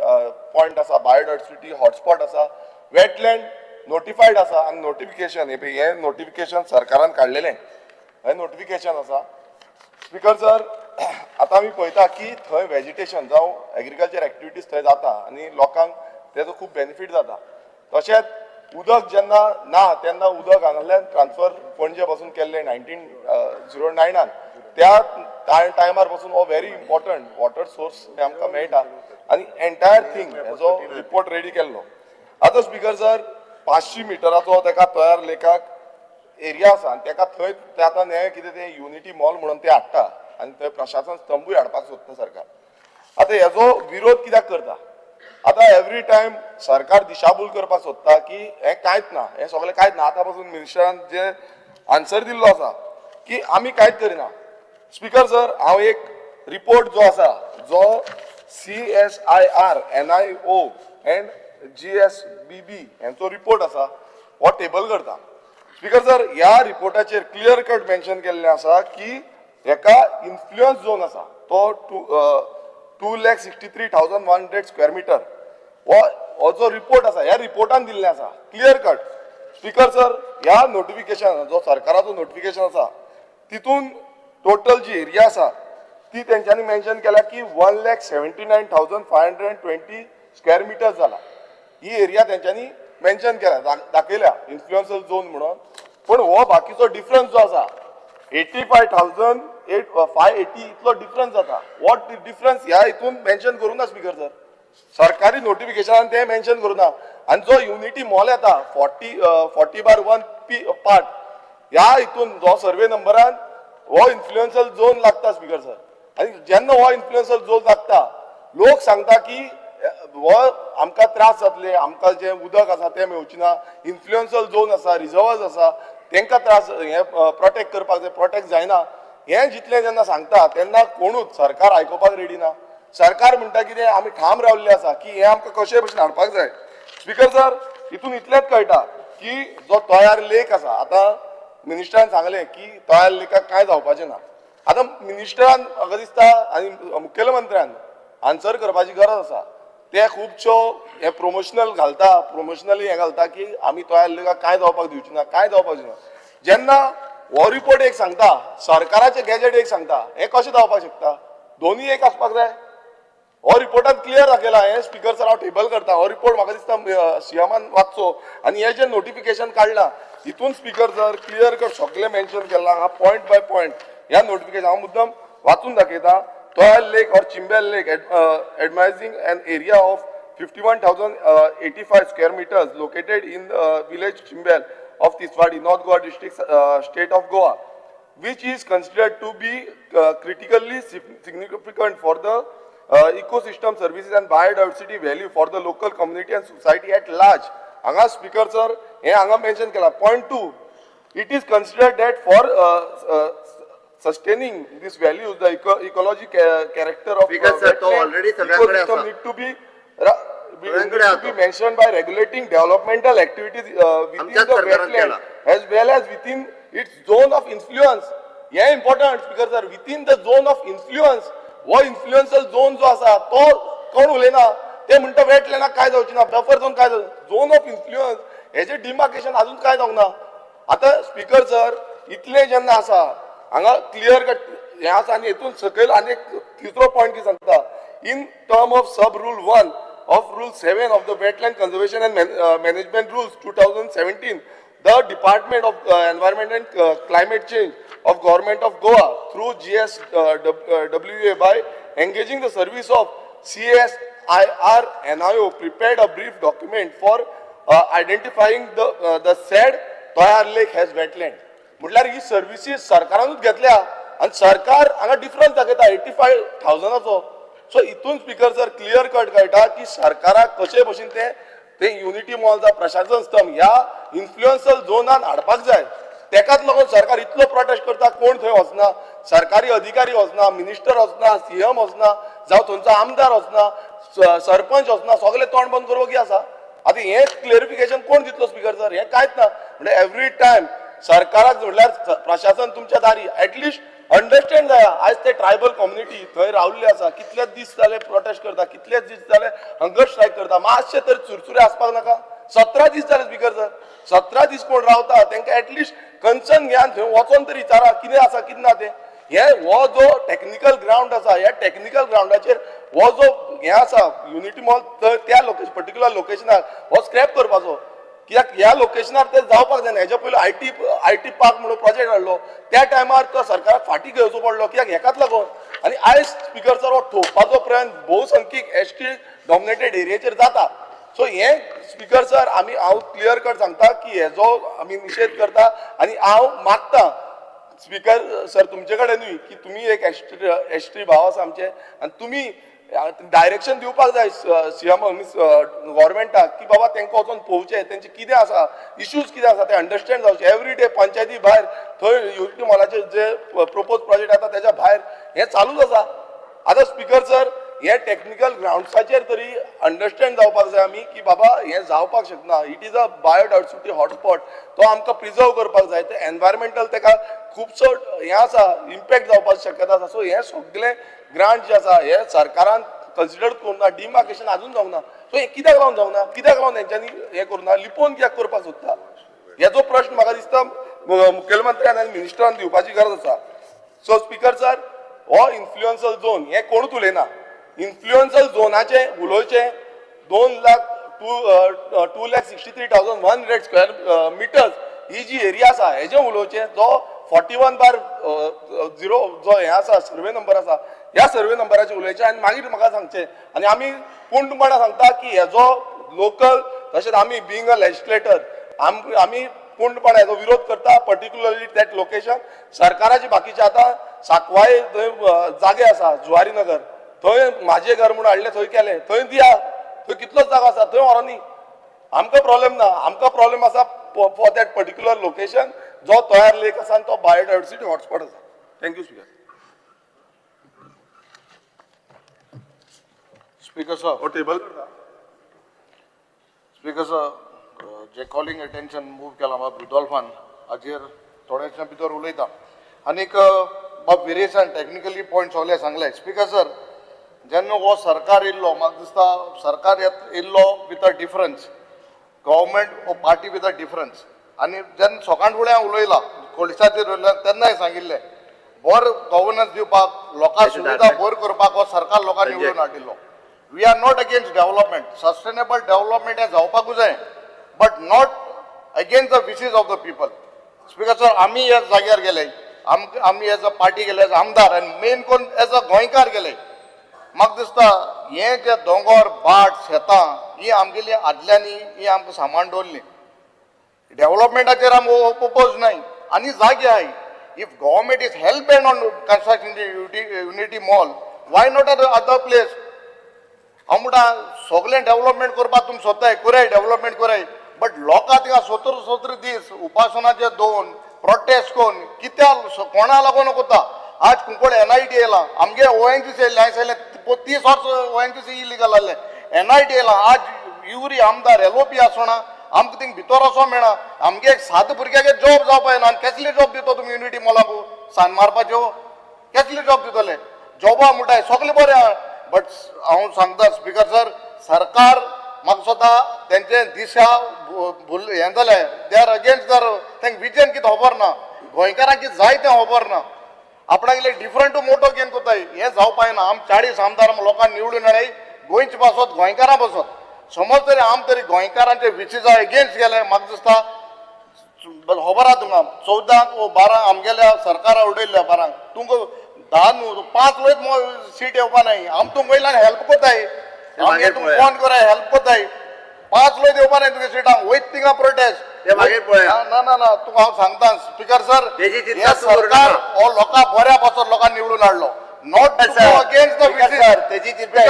पॉयंट आसा, बायोडायवर्सिटी हॉटस्पॉट आसा, वेटलँड नोटिफायड आसा आनी नोटिफिकेशन हे नोटिफिकेशन सरकारान काडलेलें हें नोटिफिकेशन आसा. स्पीकर सर, आतां आमी पळयता की थंय वेजिटेशन जावं एग्रीकल्चर एक्टिविटीज थंय जाता आनी लोकांक तेजो खूब बेनिफीट जाता. तशेंच उदक जेन्ना ना तेन्ना उदक हांगांतल्यान ट्रान्सफर पणजे पासून केल्लें 1909 त्या टायमार पासून हो व्हेरी इम्पॉर्टंट वॉटर सोर्स हे आमकां मेळटा आनी एंटायर थिंग हेजो रिपोर्ट रेडी केल्लो. आतां स्पीकर सर 500 मिटराचो तेका तयार लेकाक एरिया आसा आनी तेका थंय ते आतां हें कितें तें युनिटी मॉल म्हणून ते हाडटा आनी थंय प्रशासन स्तंभूय हाडपाक सोदता सरकार. आतां हेजो विरोध कित्याक करता. आतां एवरी टायम सरकार दिशाभूल करपाक सोदता की हें कांयच ना, हें सगळें कांयच ना. आतां पासून मिनिस्टरान जे आन्सर दिल्लो आसा की आमी कांयच करिना. स्पीकर सर, हांव एक रिपोर्ट जो आसा जो CSIR, NIO एंड GSBB हेंचो रिपोर्ट आसा हो टेबल करता. स्पीकर सर, ह्या रिपोर्टाचेर क्लियर कट मेन्शन केल्लें आसा की हेका इन्फ्लुएन्स झोन आसा तो 2,63,100 स्क्वेअर मिटर हो जो रिपोर्ट आसा ह्या रिपोर्टान दिल्लें आसा क्लियर कट. स्पीकर सर, ह्या नोटिफिकेशन जो सरकाराचो नोटिफिकेशन आसा तितून टोटल जी एरिया आसा ती तेंच्यांनी मेन्शन केल्या की 1,79,520 स्क्वेअर मिटर जाला. ही एरिया तेंच्यांनी मेन्शन केल्या दाखयल्या इन्फ्लुएन्सल झोन म्हणून. पण हो बाकीचो डिफरन्स जो आसा 85,580 इतलो डिफरन्स जाता. वॉट डिफरन्स ह्या हितून मेन्शन करूं ना स्पीकर सर. सरकारी नोटिफिकेशनान ते मेन्शन करूं ना आनी जो युनिटी मॉल येता 40/1 पार्ट ह्या हितून जो सर्वे नंबरान हो इन्फ्लुएन्सल झोन लागता स्पीकर सर. आनी जेन्ना हो इन्फ्लुएन्सर झोन लागता लोक सांगता की हो आमकां त्रास जातले, आमकां जे उदक आसा तें मेळची ना, इन्फ्लुएन्सर झोन आसा, रिजर्वर्स आसा, तांकां त्रास हे प्रोटेक्ट करपाक जाय, प्रोटेक्ट जायना, हें जितलें जेन्ना सांगता तेन्ना कोणूच सरकार आयकुपाक रेडी ना. सरकार म्हणटा कितें आमी ठाम रावल्ले आसा की हें आमकां कशे भशेन हाडपाक जाय. स्पीकर सर, हितून इतलेंच कळटा की जो तयार लेक आसा, आतां मिनिस्टरान सांगलें की तयार लेकाक कांय जावपाचें ना. आतां मिनिस्टरान म्हाका दिसता आनी मुखेलमंत्र्यान आन्सर करपाची गरज आसा. ते खुबश्यो हे प्रमोशनल घालता, प्रमोशनली हे घालता की आमी तयार लेकाक कांय जावपाक दिवची ना, कांय जावपाचें ना. जेन्ना हो रिपोर्ट एक सांगता, सरकाराचे गॅजेट एक सांगता, हें कशें जावपाक शकता? दोन्ही एक आसपाक जाय. हो रिपोर्टान क्लियर दाखयला. हे स्पीकर सर हांव टेबल करता. हो रिपोर्ट म्हाका दिसता सीएमान वाचचो आनी हे जे नोटिफिकेशन काडला हितून स्पीकर सर क्लियर कट सगळे मेन्शन केला हांगा पॉयंट बाय पॉयंट. ह्या नोटिफिकेशन हांव मुद्दम वाचून दाखयता. Toyal Lake or Chimbel Lake, advising an area of 51,085 square meters located in village Chimbel of Tiswadi, North Goa district, state of Goa, which is considered to be critically significant for the ecosystem services and biodiversity value for the local community and society at large. Anga speaker sir, he anga mention kela. Point 2, it is considered that for sustaining these values, the ecology character of ecosystem need to be mentioned by regulating developmental activities within the wetland as well as within its zone of influence. Yeah, important speaker sir, within the zone of influence. वो influencer zone जो आसा तो कोण उलयना, ते म्हणटा वेटलँडाक काय जावची ना, बफर झोन काय झोन ऑफ इन्फ्लुएन्स हेजे डिमार्केशन अजून काय जावंक ना. आतां स्पीकर सर इतले जेन्ना आसा हांगा क्लियर कट हे आसा आनी हेतून सकयल आनी एक तिसरो पॉयंट कितें सांगता, in term of sub rule 1 of Rule 7 of the Wetland Conservation and Management Rules 2017, the Department of Environment and Climate Change of Government of Goa through GSWA by engaging the service of CSIR NIO prepared a brief document for identifying the said Toyar Lake as wetland. म्हटल्यार ही services सरकारानूच घेतल्या आणि सरकार हांगा difference दाखयता 85,000 so इतून speaker sir clear cut कळटा की सरकाराक कशे भशेन ते युनिटी मॉलचा प्रशासन स्तंभ ह्या इन्फ्लुएन्सर झोनान हाडपाक जाय. तेकाच लागून सरकार इतलो प्रोटेस्ट करता. कोण थंय वचना, सरकारी अधिकारी वचना, मिनिस्टर वचना, सीएम वचना, जावं थंयचो आमदार वचना, सरपंच वचना, सगळे तोंड बंद करवगी आसा. आतां हें क्लियरिफिकेशन कोण दितलो स्पीकर सर? हें कांयच ना. म्हणजे एवरी टायम सरकाराक म्हटल्यार प्रशासन तुमच्या दारी एटलिस्ट अंडरस्टँड जाया. आज ते ट्रायबल कम्युनिटी थंय रावल्ले आसा, कितलेच दीस जाले प्रोटेस्ट करता, कितलेच दीस जाले हंगर स्ट्रायक करता. मातशे तरी चुरचुरे आसपाक नाका. 17 दीस जाले स्पीकर सर, 17 दीस कोण रावता तांकां एटलिस्ट कन्सर्न घेयान थंय वचोन तरी विचारा कितें आसा कितें ना तें. हो जो टेक्निकल ग्राउंड आसा, ह्या टेक्निकल ग्राउंडाचेर हो जो हे आसा युनिटी मॉल त्या पर्टिक्युलर लोकेशनार हो स्क्रॅप करपाचो. कित्याक ह्या लोकेशनार ते जावपाक जायना. हेच्या पयलीं आयटी पार्क म्हणून प्रोजेक्ट हाडलो, त्या टायमार तो सरकाराक फाटीं घेवचो पडलो. कित्याक हेकाच लागून. आनी आयज स्पीकर सर हो ठोवपाचो प्रयत्न भोवसंख्यीक एसटी डॉमिनेटेड एरियेचेर जाता. सो हे स्पीकर सर हांव क्लियर कट सांगता की हेजो आमी निशेध करता आनी हांव मागता स्पीकर सर तुमचे कडेनूय की तुमी एक एसटी भाव आसा आमचे आनी तुमी डायरेक्शन दिवपाक जाय सीएम गव्हर्मेंटाक की बाबा तांकां वचोन पळोवचें तेंचे कितें आसा, इश्यूज कितें आसा ते अंडरस्टँड जावचे. एवरी डे पंचायती भायर थंय युनिटी मॉलाचे जे प्रपोज प्रोजेक्ट आसा तेच्या भायर हें चालूच आसा. आतां स्पीकर सर हे टेक्निकल ग्राउंड्साचेर तरी अंडरस्टँड जावपाक जाय आमी की बाबा हें जावपाक शकना. It is a biodiversity hotspot. तो आमकां प्रिजर्व करपाक जाय. ते एनवायरमेंटल ताका खुबसो हें आसा, इम्पॅक्ट जावपाची शक्यता आसा. सो हें सगळें ग्रांट जे आसा हे सरकारान कन्सिडर करूना. डिमार्केशन अजून जावंक ना. सो हें कित्याक लागून जावंक ना, कित्याक लागून तेंच्यांनी हें करूना, लिपोवन कित्याक करपाक सोदता? हेजो प्रश्न म्हाका दिसता मुखेलमंत्र्यान आनी मिनिस्टरान दिवपाची गरज आसा. सो स्पीकर सर हो इन्फ्लुएन्सर झोन हें कोणूच उलयना. इन्फ्लुएन्सर झोनाचे उलोवचे 2,63,100 स्क्वेअर मिटर्स ही जी एरिया आसा हेजे उलोवचे. जो 41/0 जो हे आसा सर्वे नंबर आसा ह्या सर्वे नंबराचे उलयचे आनी मागीर म्हाका सांगचे. आनी आमी पूर्णपणान सांगता की हेजो लोकल तशेंच आमी बिंग अ लेजिस्लेटर आमी पूर्णपणे हेजो विरोध करता, पर्टिक्युलरली दॅट लोकेशन. सरकाराची बाकीचे आतां साकवाय थंय जागे आसा जुवारी नगर, थंय म्हाजें घर म्हणून हाडलें, थंय केलें, थंय दिया, थंय कितलोच जागो आसा, थंय व्हरो न्ही. आमकां प्रॉब्लेम ना, आमकां प्रॉब्लेम आसा फॉर दॅट पर्टिक्युलर लोकेशन जो तयार लेक आसा आनी तो बायोडायवर्सिटी हॉटस्पॉट आसा. Thank you speaker. Speaker sir, table speaker sir, जे कॉलिंग अटेन्शन मूव केला बाब रुडॉल्फान हाजेर थोड्याशा भितर उलयता. आनीक बाब वेरियसन टेक्निकली पॉयंट सगळे सांगले. स्पीकर सर, जेन्ना हो सरकार येयल्लो, म्हाका दिसता सरकार येयल्लो विथ अ डिफरन्स, गव्हर्मेंट हो पार्टी विथ अ डिफरन्स. आनी जेन्ना सकाळ फुडें हांव उलयलां खोडीसाचेर उलयलां तेन्नाय सांगिल्लें बरो गव्हर्नन्स दिवपाक, लोकांक सुविधा बऱ्यो करपाक हो सरकार लोकांक निवडून हाडिल्लो. We are not against development, sustainable development हें जावपाकूच जाय, but not against the wishes of the people. Speaker sir, आमी ह्या जाग्यार गेले, आमी एज अ पार्टी गेले, एज आमदार, आनी मेन कोण एज अ गोंयकार गेले. म्हाका दिसता हे जे दोंगर भाट शेतां ही आमगेली आदल्यांनी ही आमकां सांबाळून दवरली. डेव्हलपमेंटाचेर आमकां ओपोज नाही. आनी जागे आहाय. If government is help band on construction unity mall, why not other place. हांव म्हणटा सगळें डेव्हलपमेंट करपाक तुमी सोदताय, कराय डेव्हलपमेंट कराय, बट लोकां थिंगा 70 दीस उपासनाचे दोन प्रोटेस्ट कोन्न कित्याक कोणा लागून कोता. आज कुंकड NIT येयला, आमगे ONGC येयले, हांवें सांगलें 30 वर्स ONGC इलिगल आहले, NIT येयला. आज युरी आमदार LOP आसना, आमकां थिंग भितर वचोंक मेळना. आमगे एक साद भुरग्याक जॉब जावपाक ना. आनी कसले जॉब दितो तुमी युनिटी मॉलाक सान मारपाच्यो? कसले जॉब दितले? जॉबा म्हणटाय सगळे बरें आहा, बट हांव सांगता स्पीकर सर, सरकार म्हाका स्वता तेंचे दिशा हें जालें, दे आर अगेन्स्ट दर तेंक विजन कितें खबर ना, गोंयकारांक कितें जाय तें खबर ना. आपणाक इल्ले डिफरंट टू मोटो घेवन कोताय, हें जावपाक ना. आम 40 आमदार लोकांक निवडून हाडय, गोंयचे बसत गोंयकारां बसत. समज तरी आम तरी गोंयकारांचे विशीजा एगेन्स्ट गेले, म्हाका दिसता खबर आहा तुमकां 14 12 आमगेल्या सरकारा उडयल्ल्या 12 तुमकां 10 न्हू 5 लोक सीट येवपा नाही. आम तुमकां वयल्यान हेल्प कोताय, आमगे तुमकां फोन कराय हेल्प कोताय. 5 लोक येवपा नाही तुमगे सीटांक, वयत थिंगा प्रोटेस्ट. ना ना ना, तुका हांव सांगता स्पीकर सर, हे सरकार हो लोकां बऱ्या पासत लोकांक निवडून हाडलो, नॉट अगेन्स्ट द विशीज. तेजी चिंता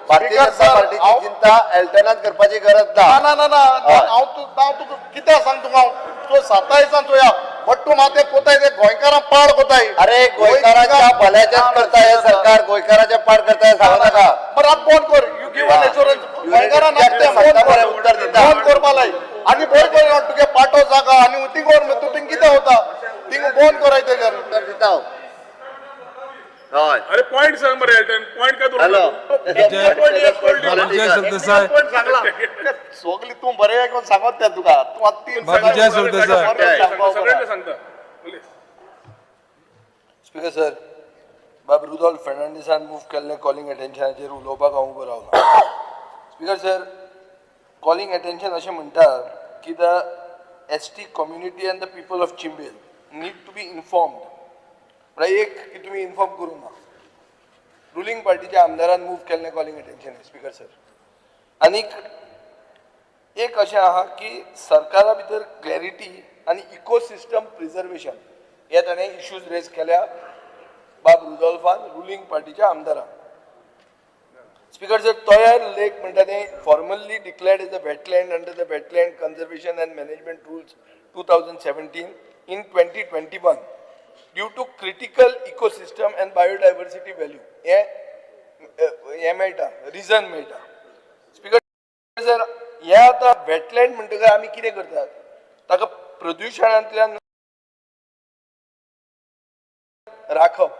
भारतीय जनता पार्टीची चिंता एल्टनात करपाची गरज ना. ना ना ना, हांव तुका कितें सांग तुका, तो 27 चोया, बट तूं माते कोताय ते गोंयकारां पाड कोताय. अरे गोंयकारांच्या भल्याचेच करता हे सरकार, गोंयकारांच्या पाड करता हे सांगू नाका. बरं आतां फोन कर, यू गिव्ह एन एश्युरन्स. गोंयकारां नाचते उत्तर दिता. फोन करपा लाय आनी बरें कर तुगे पाटो जागा आनी थिंग वर तूं थिंग कितें होता थिंग फोन कराय तेजेर. उत्तर दिता हांव. हय. अरे पॉइंट सांग बरं एल्टन, पॉइंट काय हॅलो. विजय सरदेसाय, सगळी तूं बरें करून सांगत त्या तुका, तूं आतां 3 विजय सरदेसाय. सगळ्यांना सांगता. स्पीकर सर, बाब रुडॉल्फ फर्नांडिसान मूव केल्लें कॉलिंग अटेन्शनाचेर उलोवपाक हांव उबो रावला. स्पीकर सर, कॉलिंग अटेन्शन अशें म्हणटा की the ST community and the people of Chimbel need to be informed. म्हळ्यार एक की तुमी इन्फॉर्म करूं ना. रुलींग पार्टीच्या आमदारान मूव केल्लें कॉलिंग अटेन्शन स्पीकर सर. आनीक एक अशें आहा की सरकारा भितर क्लॅरिटी आनी इकोसिस्टम प्रिजर्वेशन हे ताणें इश्यूज रेज केल्या बाब रुडॉल्फान, रुलींग पार्टीच्या आमदारान. स्पीकर सर, तोयार लेक म्हणटा तें formally declared as a wetland under the wetland conservation and management rules 2017 in 2021 due to critical ecosystem and biodiversity value हे मेळटा, रिजन मेळटा. स्पीकर सर, हे आतां वेटलँड म्हणटकीर आमी कितें करतात, ताका प्रदुशणांतल्यान राखप,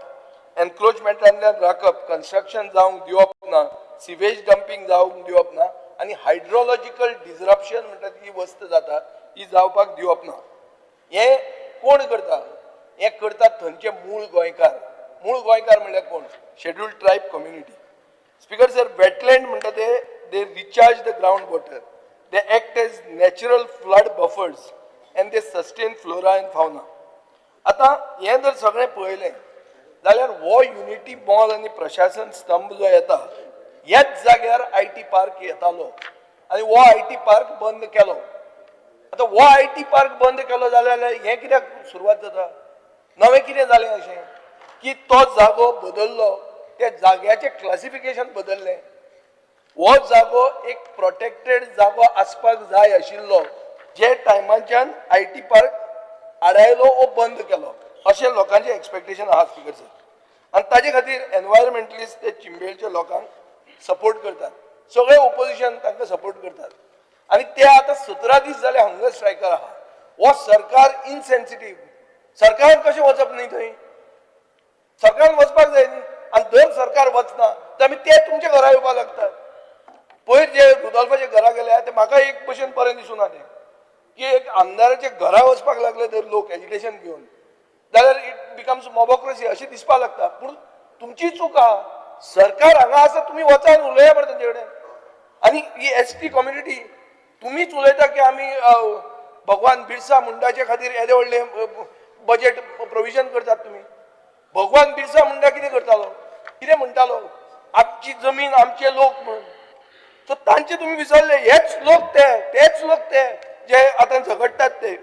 एनक्रोचमेंटांतल्यान राखप, कन्स्ट्रक्शन जावंक दिवप ना, सिवेज डंपिंग जावंक दिवप ना, आनी हायड्रोलॉजिकल डिसरप्शन म्हणटा ती वस्त जाता ही जावपाक दिवप ना. हे कोण करता? हे करतात थंयचे मूळ गोंयकार. मूळ गोंयकार म्हणल्यार कोण? Scheduled tribe community. Speaker sir, wetland म्हणटा ते they recharge the ground water, they act as natural flood buffers and they sustain flora and fauna. आतां हें जर सगळें पळयलें जाल्यार हो युनिटी मॉल आनी प्रशासन स्तंभ जो येता ह्याच जाग्यार IT पार्क येतालो आनी हो IT पार्क बंद केलो. आता हो IT पार्क बंद केलो जाल्यार हें कित्याक सुरवात जाता? नवें कितें जालें अशें की तो जागो बदललो, त्या जाग्याचें क्लासिफिकेशन बदललें. हो जागो एक प्रोटेक्टेड जागो आसपाक जाय आशिल्लो, जे टायमाच्यान IT पार्क आडायलो वो बंद केलो अशें लोकांचें एक्सपेक्टेशन आहा स्पीकर सर. आनी ताजे खातीर एनवायरमेंटलिस्ट ते चिंबेलच्या लोकांक सपोर्ट करतात, सगळे ओपोजिशन तांकां सपोर्ट करतात. आनी ते आतां 17 दीस जाले हंगर स्ट्रायकार आहा. हो सरकार इनसेन्सिटीव. सरकारान कशें वचप न्ही थंय? सरकारान वचपाक जाय न्ही. आनी जर सरकार वचना तर आमी ते तुमच्या घरा येवपाक लागतात. पयर जे रुदोल्फाचे घरा गेले ते म्हाका एक भशेन बरें दिसूं ना तें की एक आमदाराचे घरा वचपाक लागले जर लोक एज्युकेशन घेवन जाल्यार इट बिकम्स मोबोक्रेसी अशें दिसपाक लागता. पूण तुमची चूक आहा. सरकार हांगा आसा, तुमी वचा आनी उलया मरे तेंचे कडेन. आनी ही ST कम्युनिटी तुमीच उलयता की आमी भगवान बिरसा मुंडाचे खातीर येदे व्हडले बजेट प्रोविजन करतात तुमी. भगवान बिरसा मुंडा कितें करतालो? कितें म्हणटालो? आमची जमीन आमचे लोक म्हणून. सो तांचे तुम्ही विसरले. हेच लोक तेच लोक ते जे आतां झगडटात ते.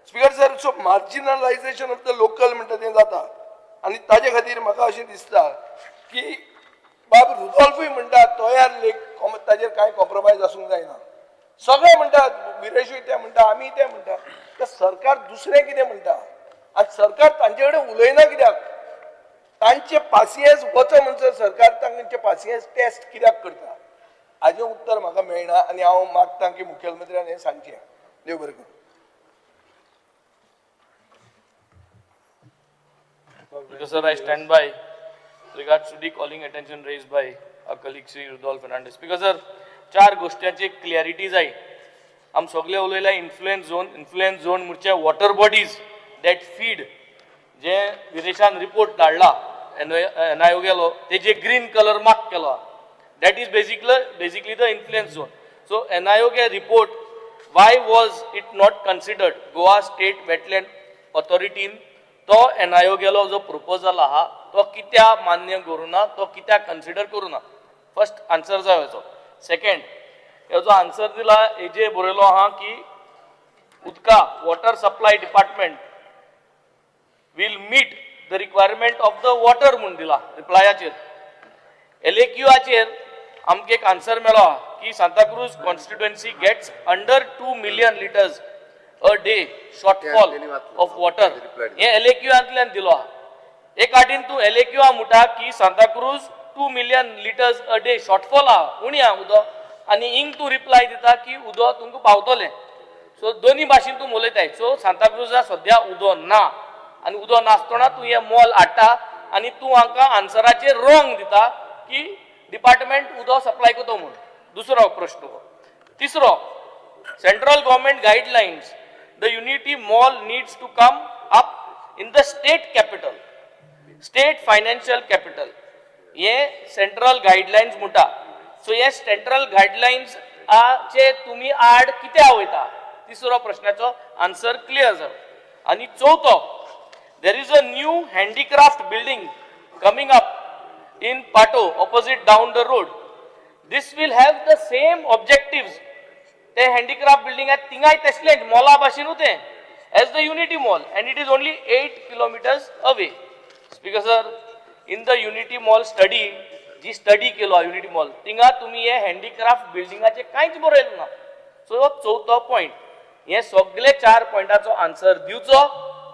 Speaker sir, so marginalization of the local म्हणटा तें जाता. आनी ताजे खातीर म्हाका अशें दिसता की बाब रुदोल्फूय म्हणटा तोयार लेक ताजेर कांय कॉम्प्रोमायज आसूंक जायना. सगळे म्हणटात, विरेशूय ते म्हणटा, आमी ते म्हणटा. तर सरकार दुसरें कितें म्हणटा आनी सरकार तांचे कडेन उलयना कित्याक? तांचे पासियेंस वच म्हणसर सरकार तांचे पासियेंस टेस्ट कित्याक करता? हाजें उत्तर म्हाका मेळना आनी हांव मागतां की मुखेलमंत्र्यान हें सांगचें. देव बरें करूं. Because sir, I stand by regards to the calling attention raised by our colleague Sri Rudolf Fernandez. Because sir, 4 गोष्टींची क्लियरिटी जाय. आम सगळे उलयला इन्फ्लुएंस झोन म्हणचे वॉटर बॉडीज दॅट फीड जे विदेशान रिपोर्ट धाडला NIO गेलो तेजे ग्रीन कलर मार्क केलो. That is basically the influence zone. So NIO K report, why was it not considered? Goa State Wetland Authority तो NIO गेलो जो proposal आहा तो कित्या मान्य करूना, तो कित्या consider करूना. First answer जावचो. Second, हे जो answer दिला हेजे बरयलो आहा की उदका water supply department will meet the requirement of the water म्हणून दिला रिप्लायाचेर. LAQआचेर आमकां एक आन्सर मेळ्ळो की Santacruz constituency gets under 2 million liters a day shortfall of water. हे LAQआंतल्यान दिलो. एक आटीन तूं LAQआ म्हणटा की Santacruz 2 million liters a day shortfall आहा उणी आहा उदक, आनी हिंग तूं रिप्लाय दिता की उदक तुमकां पावतलें. सो दोनी भाशेन तूं उलयताय. सो सांताक्रूजा सद्या उदक ना आनी उदक नासतना तूं हें मॉल हाडटा आनी तूं हांकां आन्सराचेर रॉंग दिता की डिपार्टमेंट उदक सप्लाय करता म्हणून. दुसरो प्रश्न. तिसरो, central government guidelines the unity mall needs to come up in the state capital, state financial capital. हे सेंट्रल गायडलायन्स म्हणटा. सो हे सेंट्रल गायडलायन्स चे तुम्ही आड कित्याक वयता? तिसरो प्रश्नाचो आन्सर क्लियर जालो. आनी चवथो, there is a new handicraft building coming up in Pato opposite down the road. This will have the same objectives. The handicraft building at Tingai Tesland Mola Bashinute as the Unity Mall, and it is only 8 kilometers away. Because sir, in the Unity Mall study, G study केलो Unity Mall, तिंगा तुम्ही हे handicraft buildingaचे कांयच बरयलें ना. So चौथो point, हे सगळे 4 पॉइंटाचो आन्सर दिवचो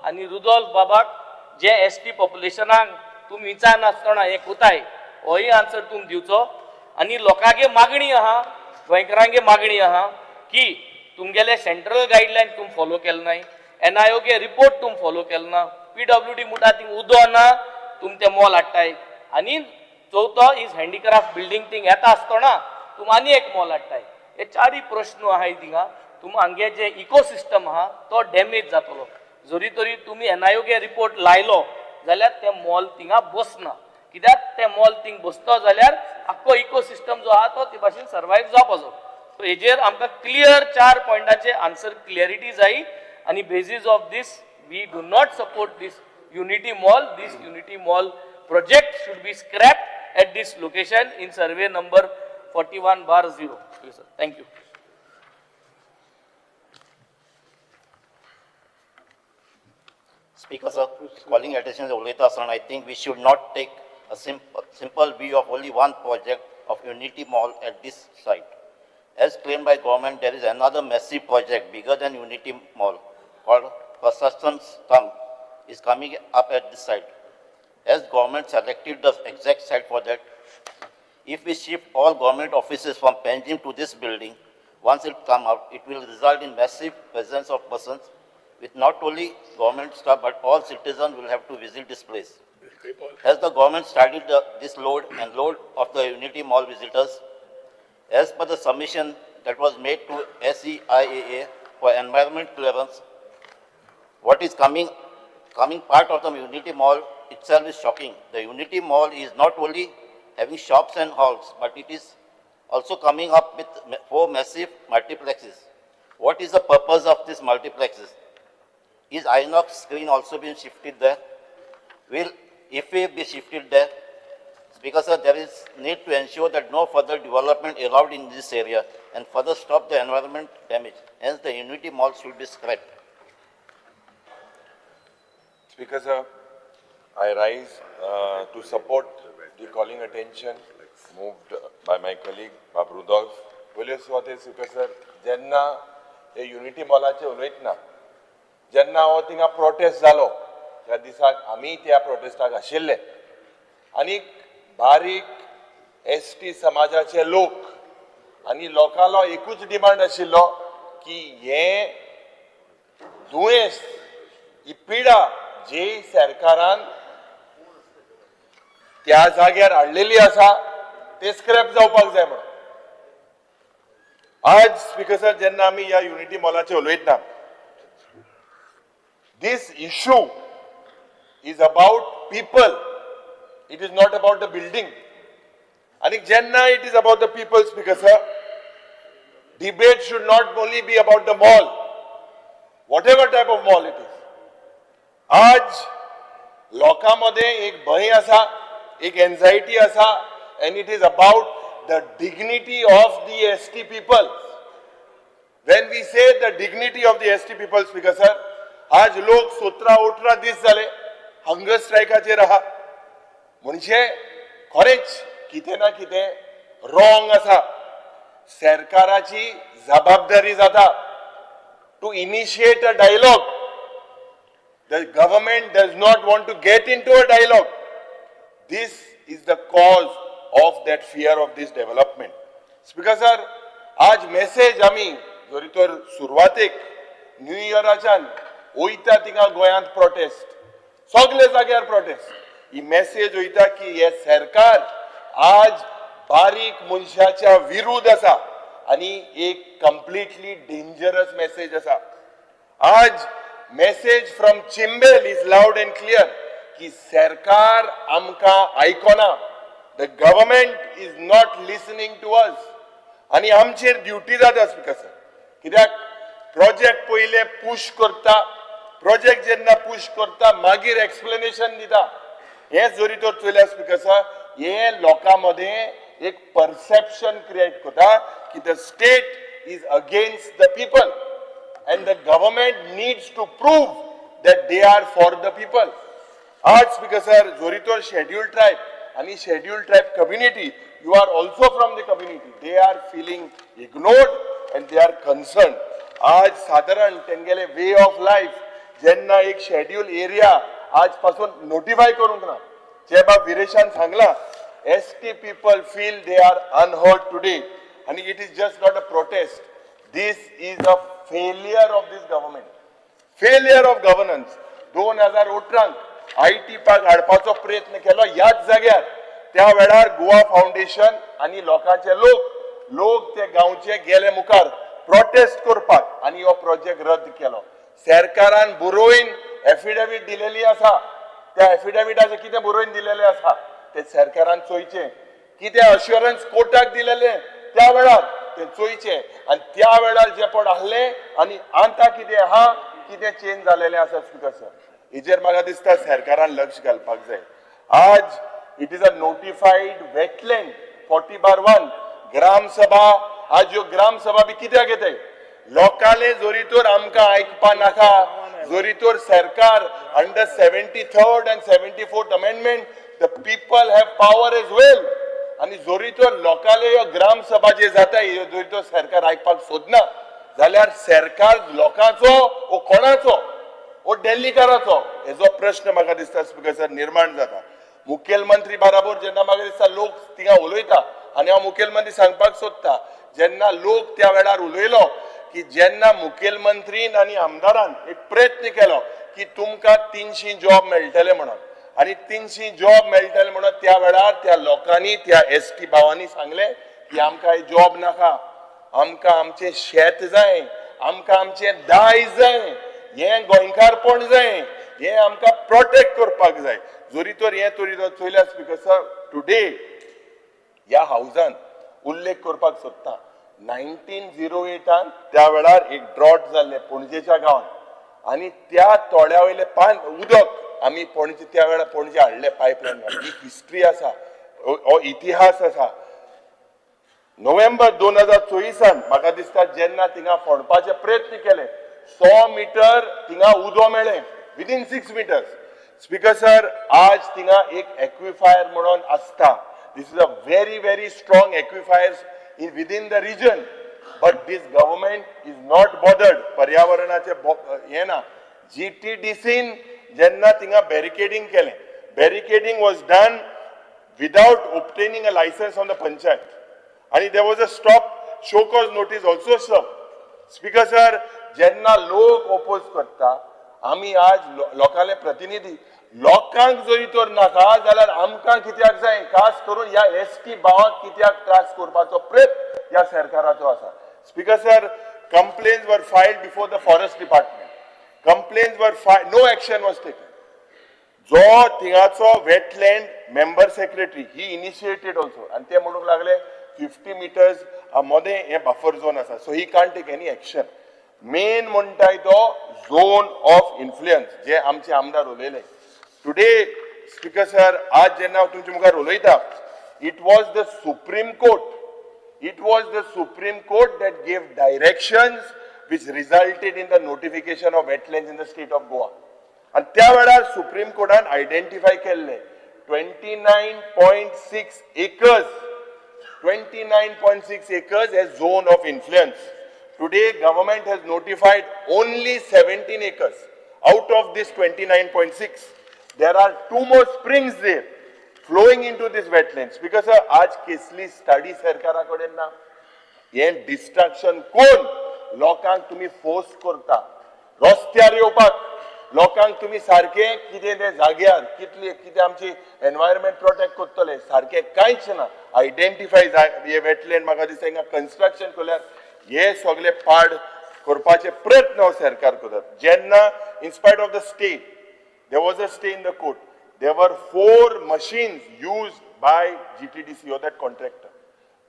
आनी रुदोल्फ बाबाक जे ST पॉप्युलेशनाक तुमी विचारनासतना हे कोताय होय आन्सर तुम दिवचो. आनी लोकांगे मागणी आहा, गोंयकारांगे मागणी आहा की तुमगेले सेंट्रल गायडलायन तुम फॉलो केले नाय, NIO गे रिपोर्ट तुम फॉलो केले ना, PWD म्हणटा थिंग उदो ना, तुम ते मॉल हाडटाय. आनी चवथो इज हँडीक्राफ्ट बिल्डिंग थिंग येता आसतना तुम आनी एक मॉल हाडटाय. हे 4 प्रश्न आहाय थिंगा. तुम हांगे जे इकोसिस्टम आहा तो डॅमेज जातलो. जरी तरी तुम्ही NIO गे रिपोर्ट लायलो जाल्यार ते मॉल थिंगा बसना. कित्याक ते मॉल थिंग बसतो जाल्यार आख्खो इकोसिस्टम जो आहा तो ते भाशेन सर्वायव जावपाचो. सो हेजेर आमकां क्लियर 4 पॉइंटाचे आन्सर क्लियरिटी जायी. आनी basis of this we do not support this unity mall. This unity mall project should be scrapped at this location in survey number 41/0. Thank you. Speaker sir, calling attention to Uleta sir, I think we should not take a simple view of only one project of Unity Mall at this site. As claimed by government, there is another massive project bigger than Unity Mall called Persistence Thumb is coming up at this site. As government selected the exact site for that, if we shift all government offices from Panjim to this building, once it come out, it will result in massive presence of persons with not only government staff, but all citizens will have to visit this place. As the government started this load of the Unity Mall visitors, as per the submission that was made to SEIAA for environment clearance, what is coming part of the Unity Mall itself is shocking. The Unity Mall is not only having shops and halls, but it is also coming up with 4 massive multiplexes. What is the purpose of these multiplexes? Is Inox screen also being shifted there? If we be shifted there, because there is need to ensure that no further development allowed in this area and further stop the environment damage. Hence, the Unity Mall should be scrapped. Speaker sir, I rise to support the calling attention moved by my colleague Bob Rudolph. Speaker sir, jenna हे unity मॉलाचे उलयतना जेन्ना हांव थिंगा prostate जालो त्या दिसाक आमी त्या प्रोटेस्टाक आशिल्ले आनी बारीक एसटी समाजाचे लोक आनी लोकांलो एकूच डिमांड आशिल्लो की हे दुयेंस ही पिडा जी सरकारान त्या जाग्यार हाडलेली आसा ते स्क्रॅप जावपाक जाय म्हणून आज स्पीकर सर जेन्ना आमी ह्या युनिटी मॉलाचे उलयतना this issue is about people, it is not about the building. And jenna it is about the people, Speaker sir, debate should not only be about the mall, whatever type of mall it is. आज लोकांमध्ये एक भय आसा, एक anxiety आसा, and it is about the dignity of the ST people. When we say the dignity of the ST people, Speaker sir, आज लोक 17-18 दीस जाले हंगर स्ट्रायकाचेर आहा म्हणजे खरेंच कितें ना कितें रॉंग आसा सरकाराची जबाबदारी जाता to initiate a dialogue the government does not want to get into a dialogue this is the cause of that fear of this development speaker sir आज मेसेज आमी जरी तर सुरवातेक न्यू इयराच्यान वयता थिंगा गोंयांत प्रोटेस्ट सगळे जाग्यार प्रोटेस्ट ही मेसेज वयता की हे सरकार आज बारीक मनशाच्या विरुद्ध आसा आनी एक कंप्लीटली डेंजरस मेसेज आसा आज message from Chimbel is loud and clear की सरकार आमकां आयकना the government is not listening to us आनी आमचेर ड्युटी जाता स्पीकर सर कित्याक प्रोजेक्ट पयले पुश करता प्रोजेक्ट जेन्ना पुश करता मागीर एक्सप्लेनेशन दिता हे जरी तर चलया स्पीकर सर हे लोकांमध्ये एक परसेप्शन क्रिएट करता की the state is against the people and the government needs to prove that they are for the people. आज स्पीकर सर जोरीतोर scheduled tribe आणि scheduled tribe community, you are also from the community. They are feeling ignored and they are concerned. आज साधारण तेंगेले way of life जेन्ना एक scheduled area आजपासून notify करूंक ना जे बाब विरेशान सांगला ST people feel they are unheard today and it is just not a protest. This is a failure of this government. Failure of governance. 2018 IT पाक हाडपाचो प्रयत्न केलो याच जाग्यार त्या वेळार गोवा फाउंडेशन आणि लोकांचे लोक ते गांवचे गेले मुखार प्रोटेस्ट करपाक आणि हो प्रोजेक्ट रद्द केलो सरकारान बरोवन एफिडेविट दिलेली आसा त्या एफिडेविटाचे कितें बरोवन दिलेले आसा ते सरकारान चोयचे कितें अश्युरन्स कोर्टाक दिलेले त्या वेळार ते चोयचे आणि त्या वेळार जे पण आहले आणि आता कितें आहा कितें चेंज जालेले आसा स्पीकर सर हेजेर म्हाका दिसता सरकारान लक्ष घालपाक जाय आज it is a notified wetland 40/1 ग्राम सभा आज ह्यो ग्राम सभा बी कित्याक येताय लोकांले जोरी तर आमकां आयकपा नाका जोरीतोर सरकार under 73rd and 74th amendment, the people have power as well. आणि जोरीतोर लोकाले ह्यो ग्राम सभा जे जाता ह्यो जोरीतोर सरकार आयकपाक सोदना जाल्यार सरकार लोकांचो वो कोणाचो वो दिल्लीकाराचो हेजो प्रश्न म्हाका दिसता स्पीकर सर निर्माण जाता. मुखेलमंत्री बराबर जेन्ना म्हाका दिसता लोक थिंगा उलयता आनी हांव मुखेलमंत्री सांगपाक सोदता जेन्ना लोक त्या वेळार उलयलो की जेन्ना मुखेलमंत्रीन आनी आमदारान एक प्रयत्न केलो की तुमकां 300 जॉब मेळटले म्हणून आनी 300 जॉब मेळटले म्हणून त्या वेळार त्या लोकांनी त्या एसटी भावांनी सांगले की आमकां जॉब नाका, आमकां आमचें शेत जाय, आमकां आमचें दायज जाय, हें गोंयकारपण जाय, हें आमकां प्रोटेक्ट करपाक जाय. जोरी तर हें तरी चोयल्या स्पीकर सर टुडे ह्या हावजान उल्लेख करपाक सोदता 1908 त्या वेळार एक ड्रॉट जाल्ले पणजेच्या गांवांत आनी त्या तोड्या वयले उदक आमी पणजे त्या वेळार पणजे हाडले पायपलायन ही हिस्ट्री आसा हो इतिहास आसा. नोव्हेंबर 2024 म्हाका दिसता जेन्ना थिंगा फोडपाचे प्रयत्न केले 100 मीटर थिंगा उदो मेळ्ळे विदिन 6 मिटर्स. स्पीकर सर आज थिंगा एक एक्विफायर म्हणून आसता. This is a very strong aquifers within the region, but this government is not bothered. पर्यावरणाचे हे ना GTDC जेन्ना थिंगा barricading केले, barricading was done without obtaining a license from the panchayat and there was a stop show cause notice also served. Speaker sir, जेन्ना लोक oppose करता आमी आज लोकांले प्रतिनिधी लोकांक जरी तर नाका जाल्यार आमकां कित्याक जाय खास करून ह्या एसटी भावांक कित्याक त्रास करपाचो प्रयत्न ह्या सरकाराचो आसा. Speaker sir, complaints were filed before the forest department. Complaints were filed, no action was taken. जो थिंगाचो wetland member secretary he initiated also आणि ते म्हणूंक लागले 50 मिटर्स मध्ये हे बफर झोन आसा so he can't take any action. मेन म्हणटाय तो झोन ऑफ इन्फ्लुएन्स जे आमचे आमदार उलयले टुडे. स्पीकर सर, आज जेन्ना हांव तुमच्या मुखार उलयता it was the supreme court, it was the Supreme Court that gave directions which resulted in the notification of wetlands in the state of Goa. And त्या वेळार सुप्रीम कोर्टान आयडेंटिफाय केल्ले 29.6 acres, 29.6 acres as zone of influence. Today government has notified only 17 acres out of this 29.6. There are 2 more springs there flowing into this wetlands. Because आज केसली study सरकाराकडेन ना. हे destruction कोण लोकांक तुम्ही force करता रस्त्यार येवपाक, लोकांक तुम्ही सारखे कितें ते जाग्यार कितें आमची एनवायरमेंट प्रोटेक्ट करतले सारखे कांयच ना. आयडेंटिफाय हे वेटलँड म्हाका दिसता हिंगा कन्स्ट्रक्शन केल्यार हे सगळे पाड करपाचे प्रयत्न हो सरकार करतात. जेन्ना in spite of the stay there was a stay in the court, there were 4 machines used by GTDC or that contractor.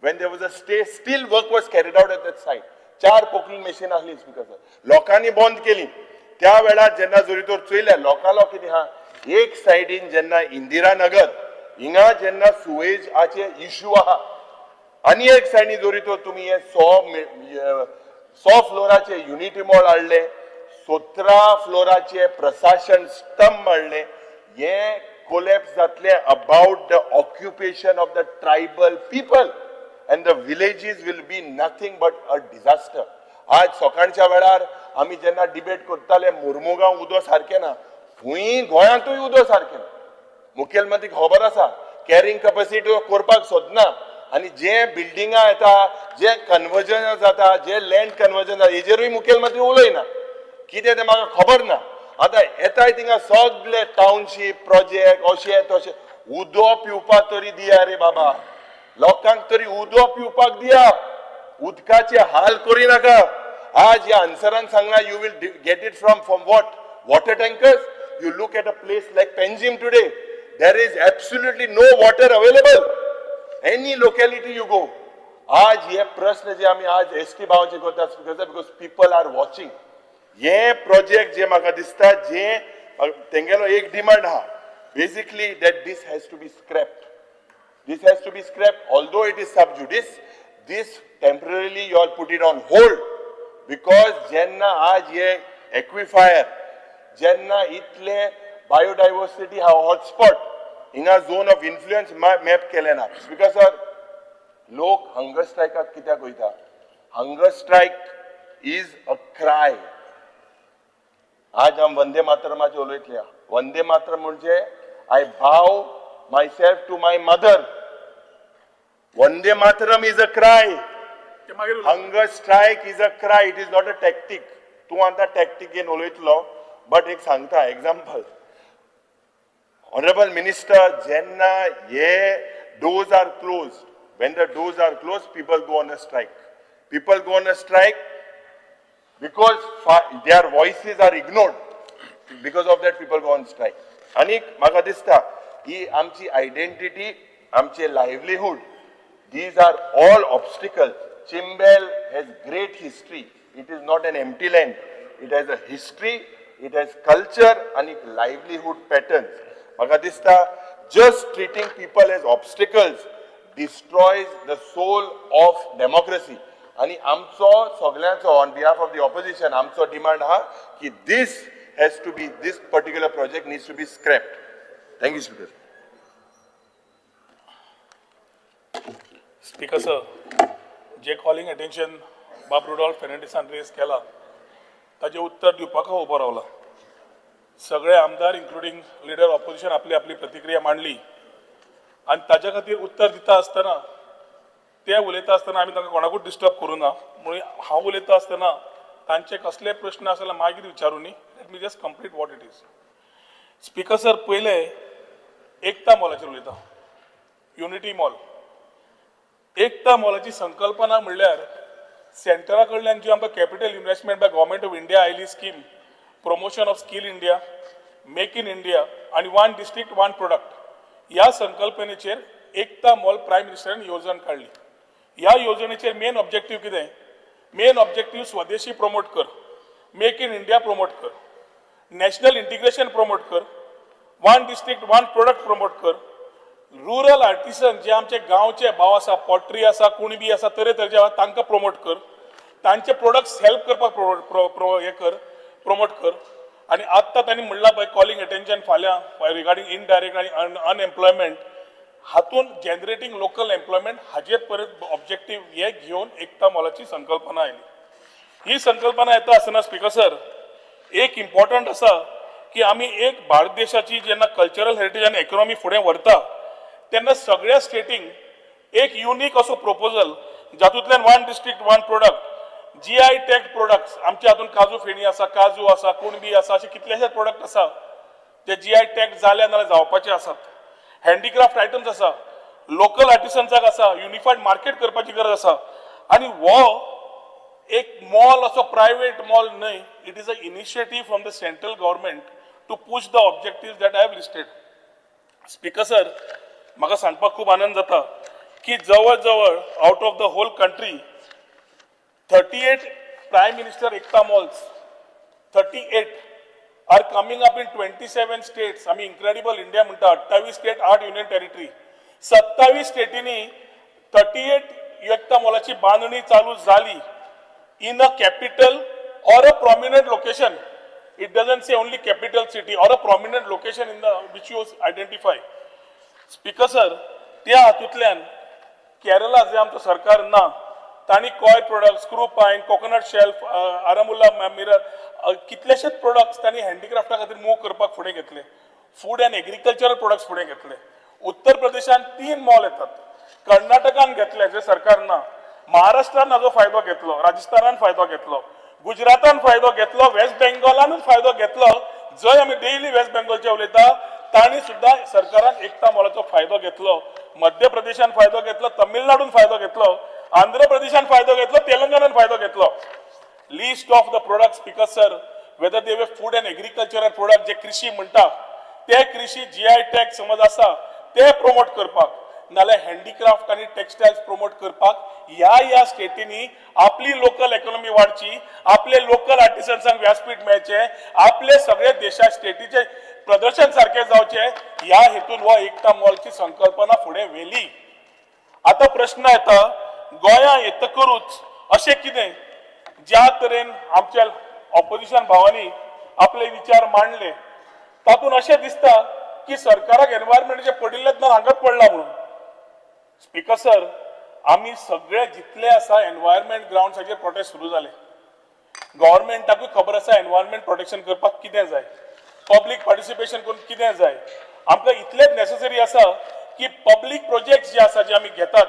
When there was a stay, still work was carried out at that site. 4 पोकळी machine आसली speaker sir. लोकांनी बंद केली. त्या वेळार जेन्ना जोरीतोर चोयल्या लोकांलो कितें हा एक सायडीन जेन्ना इंदिरा नगर हिंगा जेन्ना सुवेजाचे इश्यू आहा आनी एक सायडीन जोरीतोर तुमी हे 100 फ्लोराचे युनिटी मॉल हाडले, 17 फ्लोराचे प्रशासन स्तंभ हाडले. ये collapse जातले about the occupation of the tribal people and the villages will be nothing but a disaster. आज सकाळच्या वेळार आमी जेन्ना डिबेट करताले मुर्मुगांव उदो सारखे ना, हुंय गोंयांतूय उदो सारखे ना. मुखेलमंत्री खबर आसा कॅरिंग कॅपॅसिटी करपाक सोदना आनी जे बिल्डिंगा येता, जे कन्वर्जन जाता, जे लँड कन्वर्जन जाता हेजेरूय मुखेलमंत्री उलयना. कितें तें म्हाका खबर ना. आता येताय थिंगा सगळे टाउनशिप प्रोजेक्ट अशे तशे उदो पिवपाक तरी दिया रे बाबा. लोकांक तरी उदो पिवपाक दिया, उदकाचे हाल करी नाका. आज ह्या आन्सरान सांगला you will get it from what water tankers. You look at a place like Panjim today there is absolutely no water available any locality you go. आज हे प्रश्न जे आमी आज एसटी भावाचे करतात बिकॉज पीपल आर वॉचिंग. ये प्रोजेक्ट जे म्हाका दिसता जे तेंगेलो एक डिमांड आहा basically that this has to be scrapped. This has to be scrapped although it is sub judice. This temporarily you all put it on hold because जेन्ना आज ये एक्विफायर जेन्ना इतले बायोडायवर्सिटी हा हॉटस्पॉट हिंगा झोन ऑफ इन्फ्लुएन्स मॅप केले ना. Speaker sir, लोक हंगर स्ट्रायकाक कित्याक वयता? Hunger strike is a cry. आज आम वंदे मातरमाचे उलयतले. वंदे मातरम म्हणजे आय भाव myself to my mother. Vande Mataram is a cry. Hunger strike is a cry. It is not a tactic. Tu anta tactic in oloitlo, but ek sangta example. Honorable Minister, jenna ye doors are closed. When the doors are closed, people go on a strike. People go on a strike because their voices are ignored. Because of that, people go on strike. Anik म्हाका दिसता ही आमची identity, आमचे livelihood, these are all obstacles. Chimbel has great history. It is not an empty land. It has a history, it has culture and livelihood patterns. म्हाका दिसता just treating people as obstacles destroys the soul of democracy. आणि आमचो सगळ्यांचो on behalf of the opposition आमचो demand हा की this particular project needs to be scrapped. Thank you, Speaker. Speaker sir, जे calling attention बाब रुडॉल्फ फेर्नांडिसान रेज केला ताजे उत्तर दिवपाक हांव उबो रावला. सगळे आमदार इन्क्लुडिंग लिडर ऑपोजिशन आपली आपली प्रतिक्रिया मांडली आणि ताज्या खातीर उत्तर दिता आसतना ते उलयता आसतना आमी तांकां कोणाकूच डिस्टर्ब करूं ना. म्हणून हांव उलयता आसतना तांचे कसले प्रश्न आसा जाल्यार मागीर विचारूं न्ही. Let me just complete what it is. Speaker sir, पयले एकता मॉलाचेर उलयता. Unity mall. एकता मॉलाची संकल्पना म्हणल्यार सेंटरा कडल्यान जी आमकां capital investment by government of India आयली scheme, promotion of skill India, make in India आणि वन डिस्ट्रिक्ट वन प्रोडक्ट, ह्या संकल्पनेचेर एकता मॉल प्रायम मिनिस्टरान येवजण काडली. ह्या येवजणेचेर मेन ऑब्जेक्टीव कितें? मेन ऑब्जेक्टीव स्वदेशी प्रमोट कर, मेक इन इंडिया प्रमोट कर, नॅशनल इंटिग्रेशन प्रमोट कर, one district one product promote कर, रुरल आर्टिसन जे आमचे गांवचे भाव आसा, पॉट्री आसा, कुणबी आसा, तरेतरेचे आसा तांकां प्रमोट कर, तांचे प्रोडक्ट्स हेल्प करपाक प्रमोट कर. आणि आत्तां तांणी म्हणलां पळय कॉलिंग अटेन्शन फाल्यां रिगार्डिंग इनडायरेक्ट आनी अनएम्प्लॉयमेंट, हातून जनरेटिंग लोकल एम्प्लॉयमेंट हाजेर परत ऑब्जेक्टीव हे घेवन एकता मॉलाची संकल्पना आयली. ही संकल्पना येता आसतना स्पीकर सर, एक इम्पॉर्टंट आसा की आमी एक भारत देशाची जेन्ना कल्चरल हेरिटेज आनी इकॉनॉमी फुडें व्हरता तेन्ना सगळ्या स्टेटींक एक युनीक असो प्रपोजल जातूंतल्यान one district one product, GI tag products, आमच्या हातून काजू फेणी आसा, काजू आसा, कुणबी आसा, अशे कितलेशेच प्रोडक्ट आसा ते GI टॅग जाले नाल्यार जावपाचे आसात. हँडीक्राफ्ट आयटम्स आसा, लोकल आर्टिसन्साक आसा, युनिफायड मार्केट करपाची गरज आसा. आणि हो एक मॉल असो प्रायव्हेट मॉल न्हय, it is a initiative from the central government to push the objective that I have listed. Speaker sir, म्हाका सांगपाक खूब आनंद जाता की जवळ जवळ out of the whole country 38 prime minister Ekta malls 38 are coming up in 27 states. आम्ही incredible India म्हणटा. 28 स्टेट 8 युनियन टेरिटरी. 27 स्टेटींनी 38 एकता मॉलाची बांधणी चालू झाली in a capital or a prominent location. It doesn't say only capital city or a prominent location in the which you identify. Speaker sir, त्या हातूंतल्यान केरला जे आमचो सरकार ना तांणी कॉय प्रोडक्ट, स्क्रू पाईन, कोकोनट शेल्फ, आरामुल्ला मिरर कितलेशेच प्रोडक्ट्स तांणी हँडीक्राफ्टा खातीर मूव करपाक फुडें घेतले. फूड अँड एग्रीकल्चरल प्रोडक्ट्स फुडें घेतले. उत्तर प्रदेशान 3 मॉल येतात. कर्नाटकान घेतले जे सरकार ना. महाराष्ट्रान हाजो फायदो घेतलो, राजस्थानान फायदो घेतलो, गुजरातान फायदो घेतलो, वेस्ट बेंगॉलानूच फायदो घेतलो. जंय आमी डेली वेस्ट बेंगॉलचे उलयता तांणी सुद्धा सरकारान एकता मॉलाचो फायदो घेतलो. मध्य प्रदेशान फायदो घेतलो, तमिळनाडून फायदो घेतलो, आंध्र प्रदेशान फायदो घेतलो, तेलंगणान फायदो घेतलो. List of the products speaker sir, whether they way food and agricultural product जे कृषी म्हणटा ते कृषी GI टॅग समज आसा ते प्रमोट करपाक नाल्यार हँडीक्राफ्ट आनी टेक्सटायल्स प्रमोट करपाक ह्या स्टेटींनी आपली लोकल इकॉनॉमी वाडची, आपले लोकल आर्टिसन्सांक व्यासपीठ मेळचे, आपले सगळे देशा स्टेटीचे प्रदर्शन सारखे जावचे, ह्या हेतून हो एकता मॉलची संकल्पना फुडें व्हेली. आता प्रश्न येता गोंया येतकरूच अशें कितें ज्या तरेन आमच्या ऑपोजिशन भावांनी आपले विचार मांडले तातून अशें दिसता की सरकाराक एनवायरमेंटाचे पडिल्लेच ना हांगाच पडला म्हणून. स्पीकर सर, आमी सगळे जितले आसा एनवायरमेंट ग्राउंड्साचेर प्रोटेस्ट सुरू जाले. गव्हर्मेंटाकूय खबर आसा एनवायरमेंट प्रोटेक्शन करपाक कितें जाय, पब्लीक पार्टिसिपेशन करून कितें जाय. आमकां इतलेच नेसेसरी आसा की पब्लीक प्रोजेक्ट जे आसा जे आमी घेतात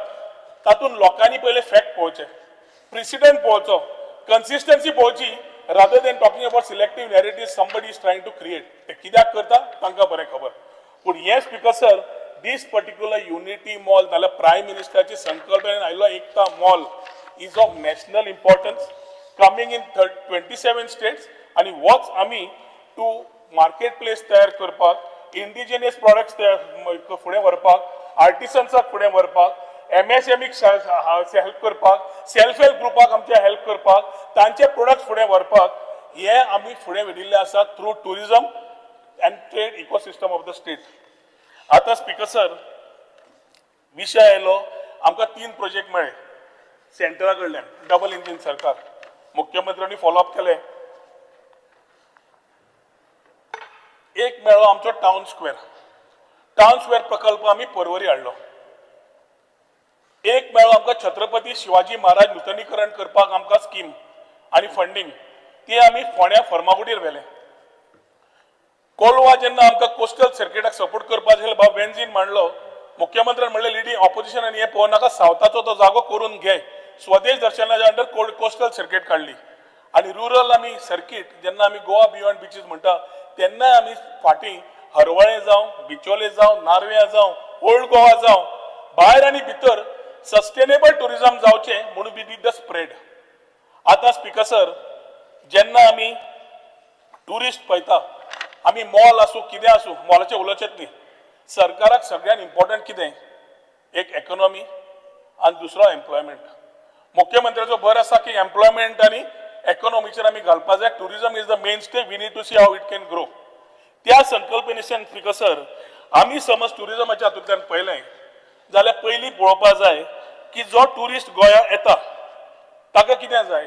तातूंत लोकांनी पयले फॅक्ट पळोवचे, प्रेसिडेंट पळोवचो, कन्सिस्टन्सी पळोवची, rather than talking about selective narratives somebody is trying to create. ते कित्याक करता तांकां बरें खबर. पूण हे speaker sir, this particular unity mall नाल्यार प्रायम मिनिस्टराची संकल्पनेन आयिल्लो एकता mall is of national importance, coming in 27 states, आणि होच आमी टू मार्केट प्लेस तयार करपाक, इंडिजिनियस प्रोडक्ट्स फुडें व्हरपाक, आर्टिसन्साक फुडें व्हरपाक, MSMEक हेल्प करपाक, सेल्फ हेल्प ग्रुपाक आमच्या हेल्प करपाक, तांचे प्रोडक्ट्स फुडें व्हरपाक हे आमी फुडें व्हेडिल्ले आसा through tourism and trade ecosystem of the state. आतां स्पीकर सर, विशय आयलो, आमकां 3 प्रोजेक्ट मेळ्ळे सेंटरा कडल्यान, डबल इंजीन सरकार. मुख्यमंत्र्यांनी फॉलोअप केले. एक मेळ्ळो आमचो टाउन स्क्वेअर प्रकल्प आमी पर्वरी हाडलो. एक मेळ्ळो आमकां छत्रपती शिवाजी महाराज नूतनीकरण करपाक आमकां स्कीम आनी फंडींग, ती आमी फोंड्या फर्मागुडीर व्हेले. कोलवा जेन्ना आमकां कोस्टल सर्किटाक सपोर्ट करपाक जाय बाब वेंजीन मांडलो, मुख्यमंत्र्यान म्हणलें लिडींग ऑपोजिशन आनी हे पळोवं नाका, सावथाचो तो जागो करून घे. स्वदेश दर्शनाच्या अंडर कोस्टल सर्किट काडली आनी रुरल आमी सर्किट जेन्ना आमी गोवा बियॉन्ड बिचीस म्हणटा तेन्ना आमी फाटीं हरवळे जावं, बिचोले जावं, नार्व्या जावं, ओल्ड गोवा जावं, भायर आनी भितर सस्टेनेबल टुरिझम जावचे म्हणून वी डीड द स्प्रेड. आतां स्पीकर सर, जेन्ना आमी टुरिस्ट पळयता, आमी मॉल आसूं कितें आसूं, मॉलाचें उलोवचेंच न्ही. सरकाराक सगळ्यात इम्पॉर्टंट कितें, एक इकॉनॉमी आनी दुसरो एम्प्लॉयमेंट. मुख्यमंत्र्याचो भर आसा की एम्प्लॉयमेंट आनी इकॉनॉमीचेर आमी घालपाक जाय. Tourism is the mainstay, we need to see how it can grow. त्या संकल्पनेच्यान स्पीकर सर, आमी समज टुरिझमाच्या हातूंतल्यान पळयलें जाल्यार पयलीं पळोवपाक जाय की जो टुरिस्ट गोंयांत येता ताका कितें जाय.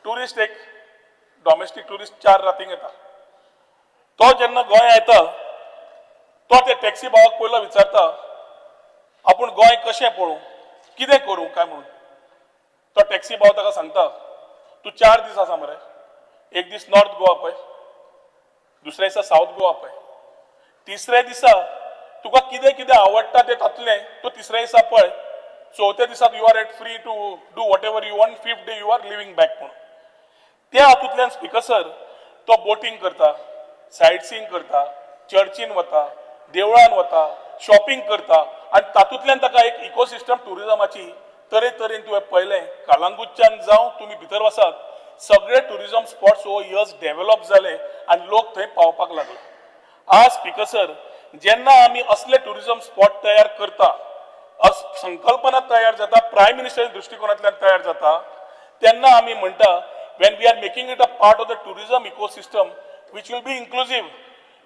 टुरिस्ट एक डॉमेस्टीक टुरिस्ट 4 रातींक येता. तो जेन्ना गोंयांत येता तो ते टॅक्सी भावाक पयलो विचारता आपूण गोंय कशें पळोवं, कितें करूं काय म्हणून. तो टॅक्सी भाव ताका सांगता तूं 4 दीस आसा मरे, एक दीस नॉर्थ गोवा पळय, दुसऱ्या दिसा साऊथ गोवा पळय, तिसऱ्या दिसा तुका कितें कितें आवडटा तें तातलें तूं तिसऱ्या दिसा पळय, चवथ्या दिसाक you are at free to do whatever you want, 5th day you are living back म्हणून. त्या हातूंतल्यान स्पीकर सर तो बोटींग करता, सायट सीइंग करता, चर्चीन वता, देवळान वता, शॉपिंग करता आनी तातूंतल्यान ताका एक इकोसिस्टम टुरिझमाची तरेतरेन तुवें पळयलें. कालांगूटच्यान जावं तुमी भितर वसात, सगळे tourism spots over years develop जाले आनी लोक थंय पावपाक लागले. आज स्पीकर सर, जेन्ना आमी असले टुरिझम स्पॉट तयार करता, संकल्पना तयार जाता, प्रायम मिनिस्टराच्या दृश्टिकोनांतल्यान तयार जाता, तेन्ना आमी म्हणटा when we are making it a part of the tourism ecosystem which will be inclusive,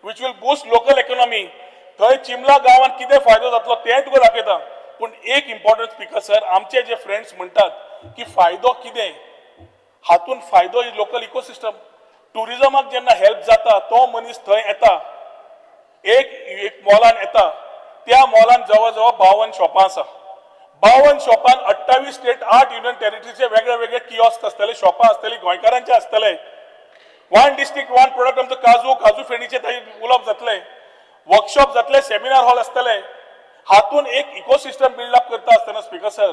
which will boost local economy. थंय चिमला गांवांत कितें फायदो जातलो तें तुका दाखयता. पूण एक इम्पॉर्टंट स्पीकर सर, आमचे जे फ्रेंड्स म्हणटात की फायदो कितें, हातून फायदो लोकल इकोसिस्टम. टुरिझमाक जेन्ना हेल्प जाता तो मनीस थंय येता, एक मॉलान येता, त्या मॉलान जवळ जवळ 52 शॉपां आसा. 52 शॉपान 28 स्टेट 8 युनियन टेरिटरीचे वेगळे वेगळे किऑस्क आसतले, शॉपां आसतली, गोंयकारांचे आसतले. 1 डिस्ट्रिक्ट 1 प्रोडक्ट आमचो काजू फेणीचे थंय उलोवप जातले, वर्कशॉप जातले, सेमिनार हॉल आसतले. हातून एक इकोसिस्टम बिल्ड अप करता आसतना speaker sir,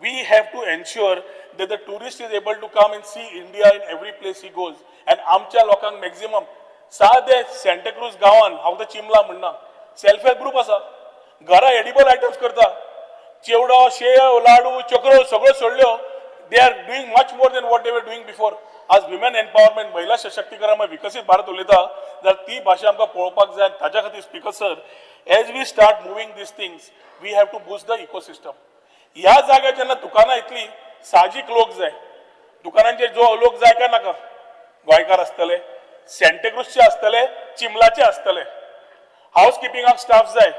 we have to ensure that the tourist is able to come and see India in every place he goes. And आमच्या लोकांक मॅक्झिमम सादे सेंटाक्रूज गांवान, हांव तर चिमला म्हणना, सेल्फ हेल्प ग्रुप आसा, घरा एडिबल आयटम्स करता, चिवडो, शेव, लाडू, चक्रो सगळ्यो सोडल्यो. They are doing much more than what they were doing before. आज विमेन एम्पावरमेंट, महिला सशक्तीकरण विकसीत भारत उलयता जाल्यार ती भाशा आमकां पळोवपाक जाय. ताच्या खातीर speaker sir, as we start moving these things, we have to boost the ecosystem. ह्या जाग्यार जेन्ना दुकानां येतली, साहजिक लोक जाय. दुकानांचेर जो लोक जाय काय नाका, गोंयकार आसतले, सेंटाक्रूजचे आसतले, चिमलाचे आसतले. हाऊसकीपिंगाक स्टाफ जाय,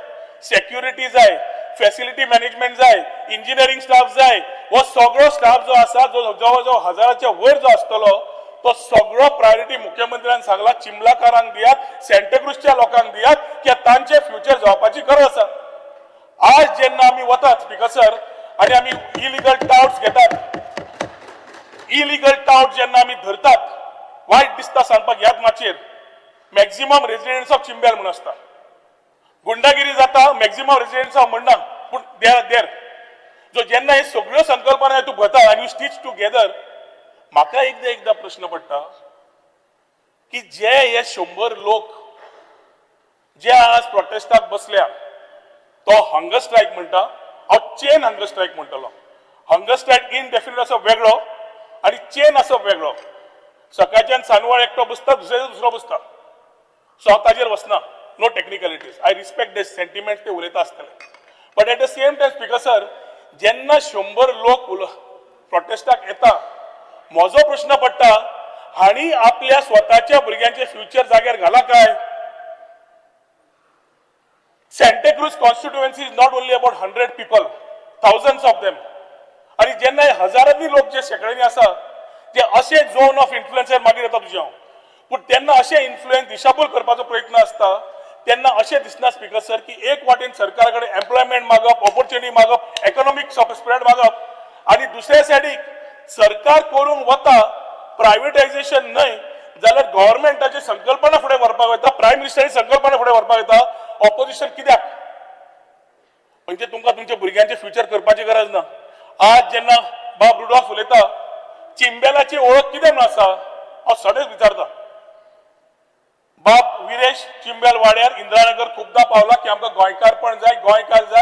सेक्युरिटी जाय, फॅसिलिटी मॅनेजमेंट जाय, इंजिनियरिंग स्टाफ जाय. हो सगळो स्टाफ जो आसा, जो जवळ जवळ 1000च्या वयर जो आसतलो, तो सगळो प्रायोरिटी मुख्यमंत्र्यान सांगला चिंबलाकारांक दियात, सेंटाक्रुजच्या लोकांक दियात, कित्याक तांचे फ्युचर जावपाची गरज आसा. आज जेन्ना आमी वतात स्पीकर सर आणि आमी इलिगल टाउट्स घेतात, इलिगल टाउट जेन्ना आमी धरतात, वायट दिसता सांगपाक ह्याच माचयेर मॅक्झिमम रेजिडेंट्स ऑफ चिंबेल म्हणून आसता. गुंडागिरी जाता मॅक्झिमम रेजिडेंट्स ऑफ म्हणना, पूण देर जो जेन्ना हे सगळ्यो संकल्पना तूं घेता आनी यू स्टिच टुगेदर, म्हाका एकदा प्रश्न पडटा की जे हे 100 लोक जे आज प्रोटेस्टाक बसल्या, तो हंगर स्ट्रायक म्हणटा, हांव चेन हंगर स्ट्रायक म्हणटलो. हंगर स्ट्रायक इनडेफिनेट असो वेगळो आणि चेन असो वेगळो. सकाळच्यान सांजवाळ एकटो बसता, दुसरो बसता, स्वताचेर वचना, no technicalities. I respect the sentiment, ते उलयता आसतले. But at the same time speaker sir, जेन्ना 100 लोक प्रोटेस्टाक येता, म्हजो प्रश्न पडटा, हांणी आपल्या स्वताच्या भुरग्यांचे फ्युचर जाग्यार घाला काय? Santa Cruz constituency is not only about 100 people, thousands of them. आणि जेन्ना हजारांनी लोक जे शेकड्यांनी आसा, जे असे झोन ऑफ इन्फ्लुएन्सर मागीर येता तुज्या, पूण तेन्ना अशें इन्फ्लुएन्स दिशाभूल करपाचो प्रयत्न आसता, तेन्ना अशें दिसना स्पीकर सर की एक वाटेन सरकारा कडेन एम्प्लॉयमेंट मागप, ऑपॉर्च्युनिटी मागप, इकॉनॉमिक स्प्रेड मागप, आणि दुसऱ्या सायडीक सरकार करूंक वता प्रायव्हेटायझेशन न्हय जाल्यार गव्हर्नमेंटाची संकल्पना फुडें व्हरपाक वता, प्रायम मिनिस्टराची संकल्पना फुडें व्हरपाक वता. ऑपोजिशन कित्याक? म्हणजे तुमकां तुमच्या भुरग्यांचे फ्युचर करपाची गरज ना. आज जेन्ना बाब रुडॉल्फ उलयता, चिंबेलाची ओळख कितें म्हणून आसा, हांव सडेच विचारता. बाब विरेश चिंबेल वाड्यार इंदिरानगर खुबदां पावला की आमकां गोंयकारपण जाय,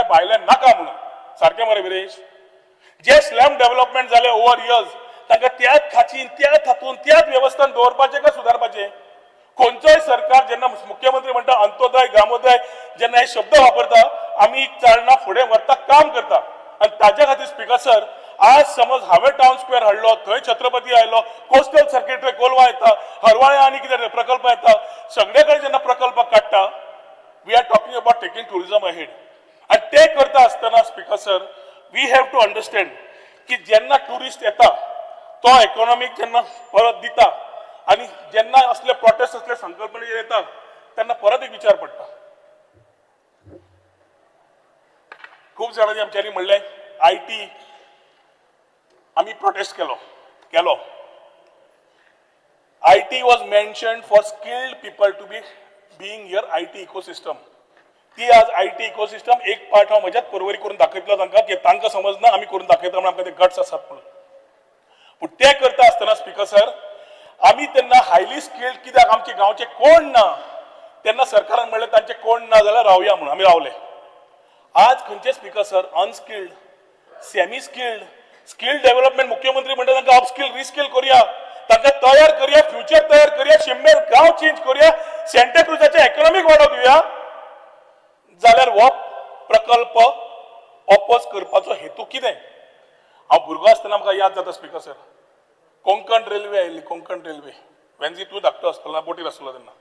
भायले नाका म्हणून. सारकें मरे विरेश? जे स्लॅम डेव्हलपमेंट जाले ओव्हर इयर्स, तांकां त्याच खाचीन, त्याच हातून, त्याच वेवस्थान दवरपाचें काय सुदारपाचें? खंयचोय सरकार जेन्ना मुख्यमंत्री म्हणटा अंत्योदय, ग्रामोदय, जेन्ना हे शब्द वापरता, आमी चालना फुडें व्हरता, काम करता. आणि ताच्या खातीर स्पीकर सर, आज समज हांवें टावन स्क्वेअर हाडलो, थंय छत्रपती आयलो, कोस्टल सर्किटरी कोलवा येता, हरवाळे आनी कितें प्रकल्प येता, सगळे कडेन जेन्ना प्रकल्प काडटा, we are talking about taking tourism ahead. आणि ते करता आसतना speaker sir, we have to understand की जेन्ना टुरिस्ट येता, तो इकॉनॉमीक जेन्ना परत दिता, आणि जेन्ना असले प्रोटेस्ट असले संकल्पने येतात, त्यांना परत एक विचार पडटा. खूप जणांनी आमच्यांनी म्हणले IT आम्ही प्रोटेस्ट केलो. IT was mentioned for skilled people to be being here IT ecosystem. ती आज IT इकोसिस्टम एक पार्ट हांव म्हज्याच परवरी करून दाखयतलो तांकां, की तांकां समजना आमी करून दाखयता म्हणून आमकां ते गट्स आसात म्हणून. पूण ते करता आसतना स्पीकर सर, आमी तेन्ना हायली स्किल्ड, कित्याक आमचे गांवचे कोण ना, तेन्ना सरकारान म्हणलें तांचे कोण ना जाल्यार रावया म्हणून आमी रावले. आज खंयचे speaker sir unskilled, semi skilled, skill development मुख्यमंत्री म्हणटा तांकां अपस्किल रिस्किल करूया, तांकां तयार करूया, फ्युचर तयार करूया, शिममेर गांव चेंज करूया, सेंटाक्रुजाचे इकॉनॉमिक वाडो दिवया, जाल्यार हो प्रकल्प ऑपोज करपाचो हेतू कितें? हांव भुरगो आसतना म्हाका याद जाता स्पीकर सर, कोंकण रेल्वे आयिल्ली, कोंकण रेल्वे. वेन्जी तूं धाकटो आसतलो, बोटीर आसलो तेन्ना,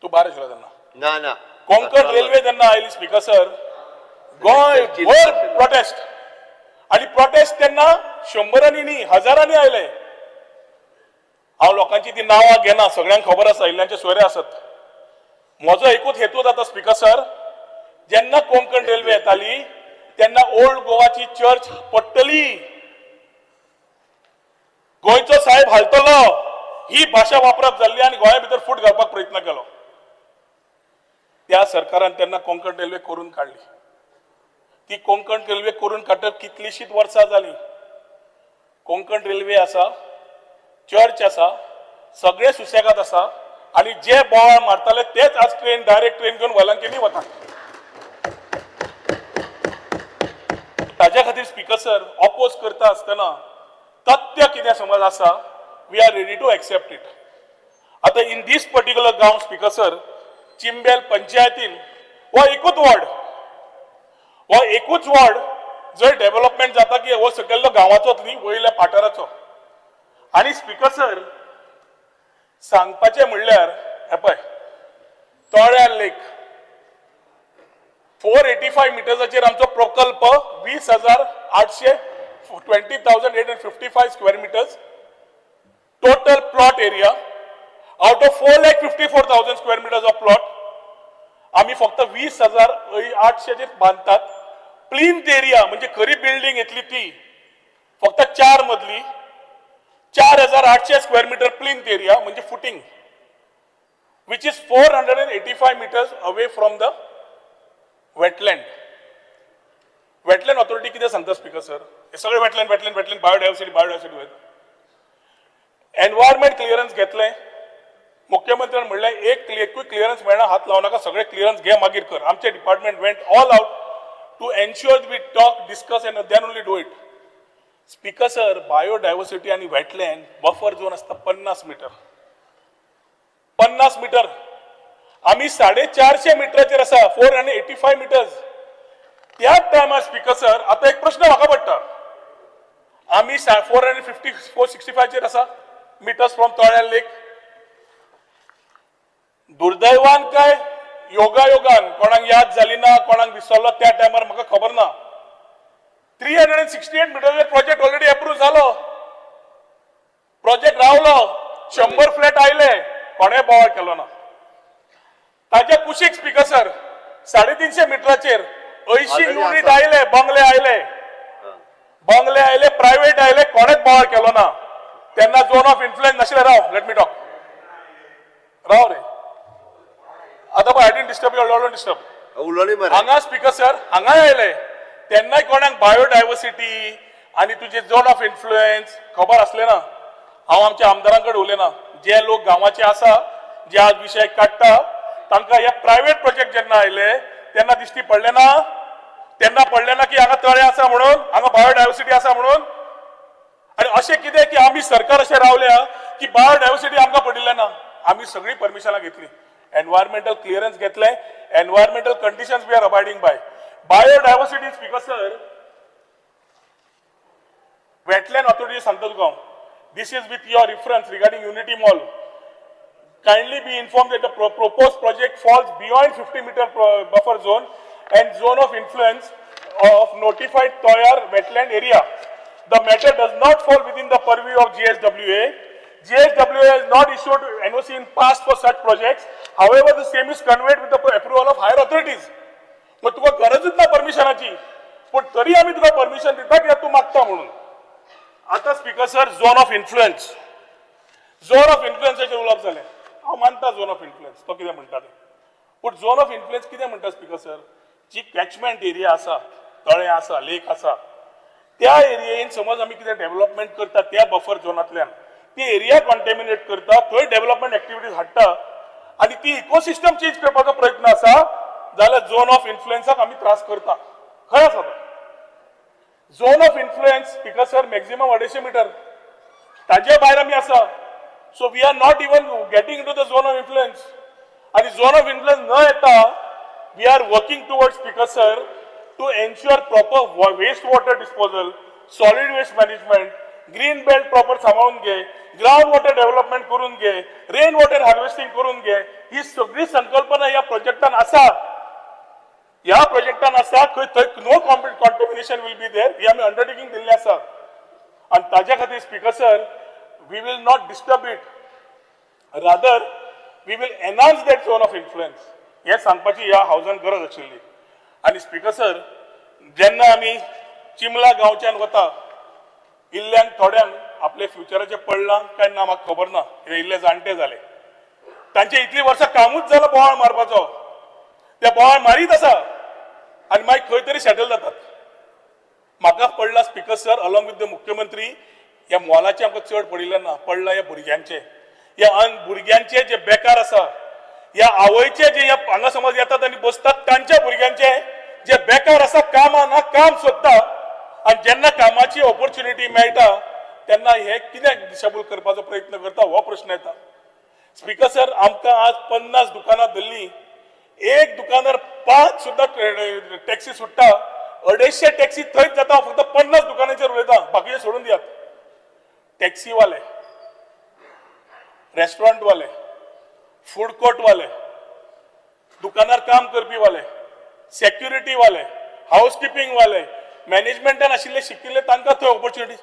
तूं भायर आशिल्लो तेन्ना. ना कोंकण रेल्वे जेन्ना आयली स्पीकर सर, गोंय भर प्रोटेस्ट, आणि प्रोटेस्ट तेन्ना 100 न्ही, हजारांनी आयले. हांव लोकांची ती नांवां घेना, सगळ्यांक खबर आसा, इल्ल्यांचे सोयरे आसत. म्हजो एकूच हेतू जाता स्पीकर सर, जेन्ना कोंकण रेल्वे येताली तेन्ना ओल्ड गोवाची चर्च पडटली, गोंयचो साहेब हालतलो, ही भाशा वापरप जाल्ली आणि गोंया भितर फूट घालपाक प्रयत्न केलो. त्या सरकारान तेन्ना कोंकण रेल्वे करून काडली. ती कोंकण रेल्वे करून काडटक कितलीशीच वर्सां जाली. कोंकण रेल्वे आसा, चर्च आसा, सगळे सुसेगाद आसा, आणि जे बोवाळ मारताले तेच आज ट्रेन, डायरेक्ट ट्रेन घेऊन वेलंकणी वतात. ताज्या खातीर स्पीकर सर, ऑपोज करता आसतना तथ्य कितें समज आसा, we are ready to accept it. आता इन दीस पर्टिक्युलर गांव स्पीकर सर, चिंबेल पंचायतीन हो एकूच वॉर्ड जर डेव्हलपमेंट जाता की हो सकयल्लो गांवाचोच न्ही, वयल्या पाठाराचो. आणि स्पीकर सर सांगपाचें म्हणल्यार हे पळय, तळ्यार लेक 485 मिटर्साचेर आमचो प्रकल्प 20,855 square metres total plot area out of 4,54,000 square meters of plot. आम्ही फक्त 20,800 बांधतात. प्लिंथ एरिया म्हणजे खरी बिल्डिंग येतली ती फक्त 4 मजली 4,800 स्क्वेअर मीटर प्लिंथ एरिया म्हणजे footing which is 485 meters away from the wetland. Wetland authority किती सांगता स्पीकर सर? हे सगळे wetland बायोडायव्हर्सिटी आहेत. एन्व्हायरमेंट क्लिअरन्स घेतले. मुख्यमंत्र्यांनी म्हणले एक क्लिअरन्स मिळणार हात लावू नका, सगळे क्लिअरन्स घे मागीर कर. आमचे department went all out to ensure we talk discuss and then only do it. Speaker sir, biodiversity आणि वेटलँड बफर झोन असता 50 मीटर. 50 मीटर आम्ही 450 मीटरचेर असा 485 मीटर्स. त्या टायमार स्पीकर सर आता एक प्रश्न म्हाका पडटा. आम्ही 465 चेर असा मीटर्स फ्रॉम तळ्या लेक. दुर्दैवान काय योगायोगान कोणाक याद झाली ना, कोणाक विसरलो त्या टायमार म्हाका खबर ना. 368 मीटरचो प्रोजेक्ट ऑलरेडी अप्रूव्ह झालो. प्रोजेक्ट रावलो, 100 फ्लॅट आयले, कोणे बोवाळ केलो ना. ताच्या कुशीक स्पीकर सर 350 मीटराचेर 80 युनिट आयले, बंगले आयले, प्रायव्हेट आयले, कोणेच बोवाळ केलो ना. त्यांना झोन ऑफ इन्फ्लुएन्स नाशिल्ले. राव, लेट मी टॉक. राव रे, आता पळय, I didn't disturb you, don't disturb. हांगा स्पीकर सर हांगा आयले तेन्नाय कोणाक बायोडायव्हर्सिटी आणि तुझे झोन ऑफ इन्फ्लुएन्स खबर असले ना. हांव आमच्या आमदारांकडे उलयना. जे लोक गांवाचे आसा, जे आज विषय काडटा, तांकां हे प्रायव्हेट प्रोजेक्ट जेन्ना आयले तेन्ना दिश्टी पडले ना. तेन्ना पडले ना की हांगा तळे आसा म्हणून, हांगा बायोडायव्हर्सिटी आसा म्हणून. आणि अशें कितें की आमी सरकार अशें रावल्या की बायोडायव्हर्सिटी आमकां पडिल्ले ना. आमी सगळी परमिशनां घेतली, एन्व्हायरमेंटल क्लिअरन्स घेतले, environmental conditions we are abiding by. Biodiversity speaker sir, wetland authority सांगता तुका हांव. This is with your reference regarding Unity Mall. Kindly be informed that the proposed project falls beyond 50-meter buffer zone and zone of influence of notified Toyar wetland area. The matter does not fall within the purview of GSWA. GSWA has not issued NOC in past for such projects. However, the same is conveyed with the approval of higher authorities. मग तुका गरजच ना परमिशनाची, पण तरी आम्ही तुका permission दिता की तू मागता म्हणून. आता स्पीकर सर, झोन ऑफ इन्फ्लुएन्साचे उलोवप जालें. हांव मानता झोन ऑफ इन्फ्लुएन्स तो कितें म्हणटा तें, पूण झोन ऑफ इन्फ्लुएन्स कितें म्हणटा स्पीकर सर? जी कॅचमेंट एरिया आसा, तळे आसा, लेक आसा, त्या एरियेन समज आमी कितें डेव्हलपमेंट करता त्या बफर झोनांतल्यान ती एरिया कॉन्टेमिनेट करता, थंय डेव्हलपमेंट एक्टिविटीज हाडटा आनी ती इकोसिस्टम चेंज करपाचो प्रयत्न आसा, जाल्यार झोन ऑफ इन्फ्लुएन्साक आमी त्रास करता. खंय आसा तो zone of influence speaker sir? Maximum 250 metre, ताजे भायर आमी आसा. So we are not even getting into the zone of influence. आणि झोन ऑफ इन्फ्लुएन्स न येता we are working towards speaker sir to ensure proper waste water disposal, solid waste management, green belt proper सांभाळून घे, ground water development करून घे, rain water harvesting करून घे. ही सगळी संकल्पना या प्रोजेक्टान आसा. ह्या प्रोजेक्टान आसा थंय no contamination will be there. ही आमी अंडरटेकिंग दिल्ली आसा. आणि ताज्या खातीर speaker sir, we will not disturb it, rather we will enhance that zone of influence. हे सांगपाची ह्या हावजान गरज आशिल्ली. आणि स्पीकर सर, जेन्ना आमी चिमला गांवच्यान वता, इल्ल्यांक थोड्यांक आपले फ्युचराचें पडलां काय ना म्हाका खबर ना. हे इल्ले जाणटे जाले, तांचे इतली वर्सां कामूच जालां बोवाळ मारपाचो. ते बोवाळ मारीत आसा आनी मागीर खंय तरी सेटल जातात. म्हाका पडला speaker sir, along with the मुख्यमंत्री, ह्या मॉलाचे आमकां चड पडिल्ले ना, पडला ह्या भुरग्यांचे. ह्या भुरग्यांचे जे बेकार आसा, ह्या आवयचे जे हांगा समज येतात आनी बसतात, तांच्या भुरग्यांचे जे बेकार आसा, कामां ना, काम सोदता, आनी जेन्ना कामाची ऑपॉर्च्युनिटी मेळटा तेन्ना हे कित्याक डिसेबल करपाचो प्रयत्न करता, हो प्रश्न येता. स्पीकर सर, आमकां आज 50 दुकानां धरली, एक दुकानार 5 सुद्धा टॅक्सी सुट्टा, 250 टॅक्सी थंयच जाता. फक्त 50 दुकानांचेर उलयता, बाकीचे सोडून दियात. टॅक्सीवाले, रेस्टॉरंटवाले, फूड कोर्टवाले, दुकानार काम करपी वाले, सेक्युरिटीवाले, हाऊसकीपिंग वाले, मॅनेजमेंटान आशिल्ले शिकिल्ले, तांकां थंय ऑपॉर्च्युनिटी.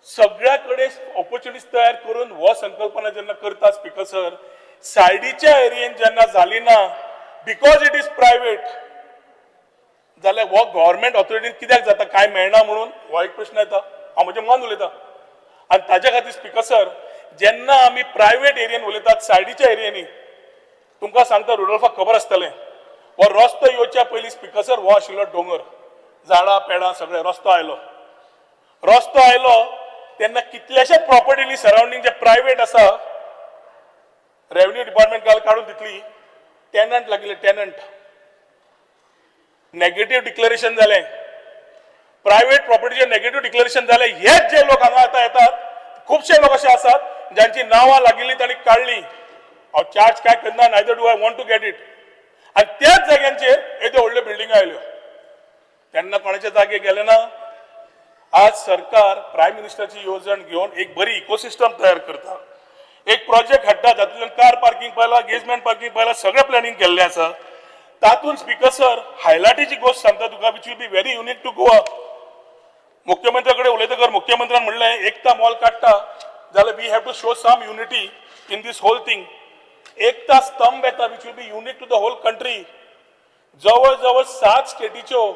सगळ्याकडे ऑपॉर्च्युनिटीज तयार करून हो संकल्पना जेन्ना करता स्पीकर सर, सायडीच्या एरियेन जेन्ना जाली ना बिकॉज इट इज प्रायव्हेट, जाल्यार हो गव्हर्मेंट ऑथॉरिटीन कित्याक जाता, काय मेळना म्हणून हो एक प्रश्न येता. हांव म्हजें मन उलयतां. आनी ताज्या खातीर स्पीकर सर, जेन्ना आमी प्रायव्हेट एरियेन उलयतात सायडीच्या एरियेनी, तुमकां सांगता रुडोल्फाक खबर आसतलें, हो रस्तो येवच्या पयलीं स्पीकर सर हो आशिल्लो दोंगर, झाडां पेडां सगळें, रस्तो आयलो तेन्ना कितल्याशाच प्रॉपर्टीनी सरावंडींग जे प्रायव्हेट आसा, रेव्हन्यू डिपार्टमेंट काडून दितली, टेनंट लागिल्ले, टेनंट नेगेटिव्ह डिक्लेरेशन जालें, प्रायव्हेट प्रॉपर्टीचे नेगेटिव्ह डिक्लेरेशन जालें. हेच जे लोक हांगा आतां येतात, खुबशे लोक असे आसात ज्यांची नांवां लागिल्ली तांणी काडली. हांव चार्ज काय करना, neither do I want to get it. आनी त्याच जाग्यांचेर येद्यो व्हडल्यो बिल्डिंगा आयल्यो. तेन्ना कोणाचे जागे गेले ना. आज सरकार प्रायम मिनिस्टरची येवजण घेवन एक बरी इकोसिस्टम तयार करता, एक प्रोजेक्ट हाडटा, तातूंतल्यान कार पार्किंग पयला, गेजमेंट पार्किंग पयला, सगळें प्लॅनिंग केल्लें आसा. तातूंत स्पीकर सर हायलायटीची गोष्ट सांगता तुका, which will be very unique to Goa. मुख्यमंत्री कडेन उलयतकर मुख्यमंत्र्यान म्हणलें एकता मॉल काडटा जाल्यार we have to show some unity in this whole thing. Ekta Stambh येता which will be unique to the whole country. जवळ जवळ 7 स्टेटीच्यो,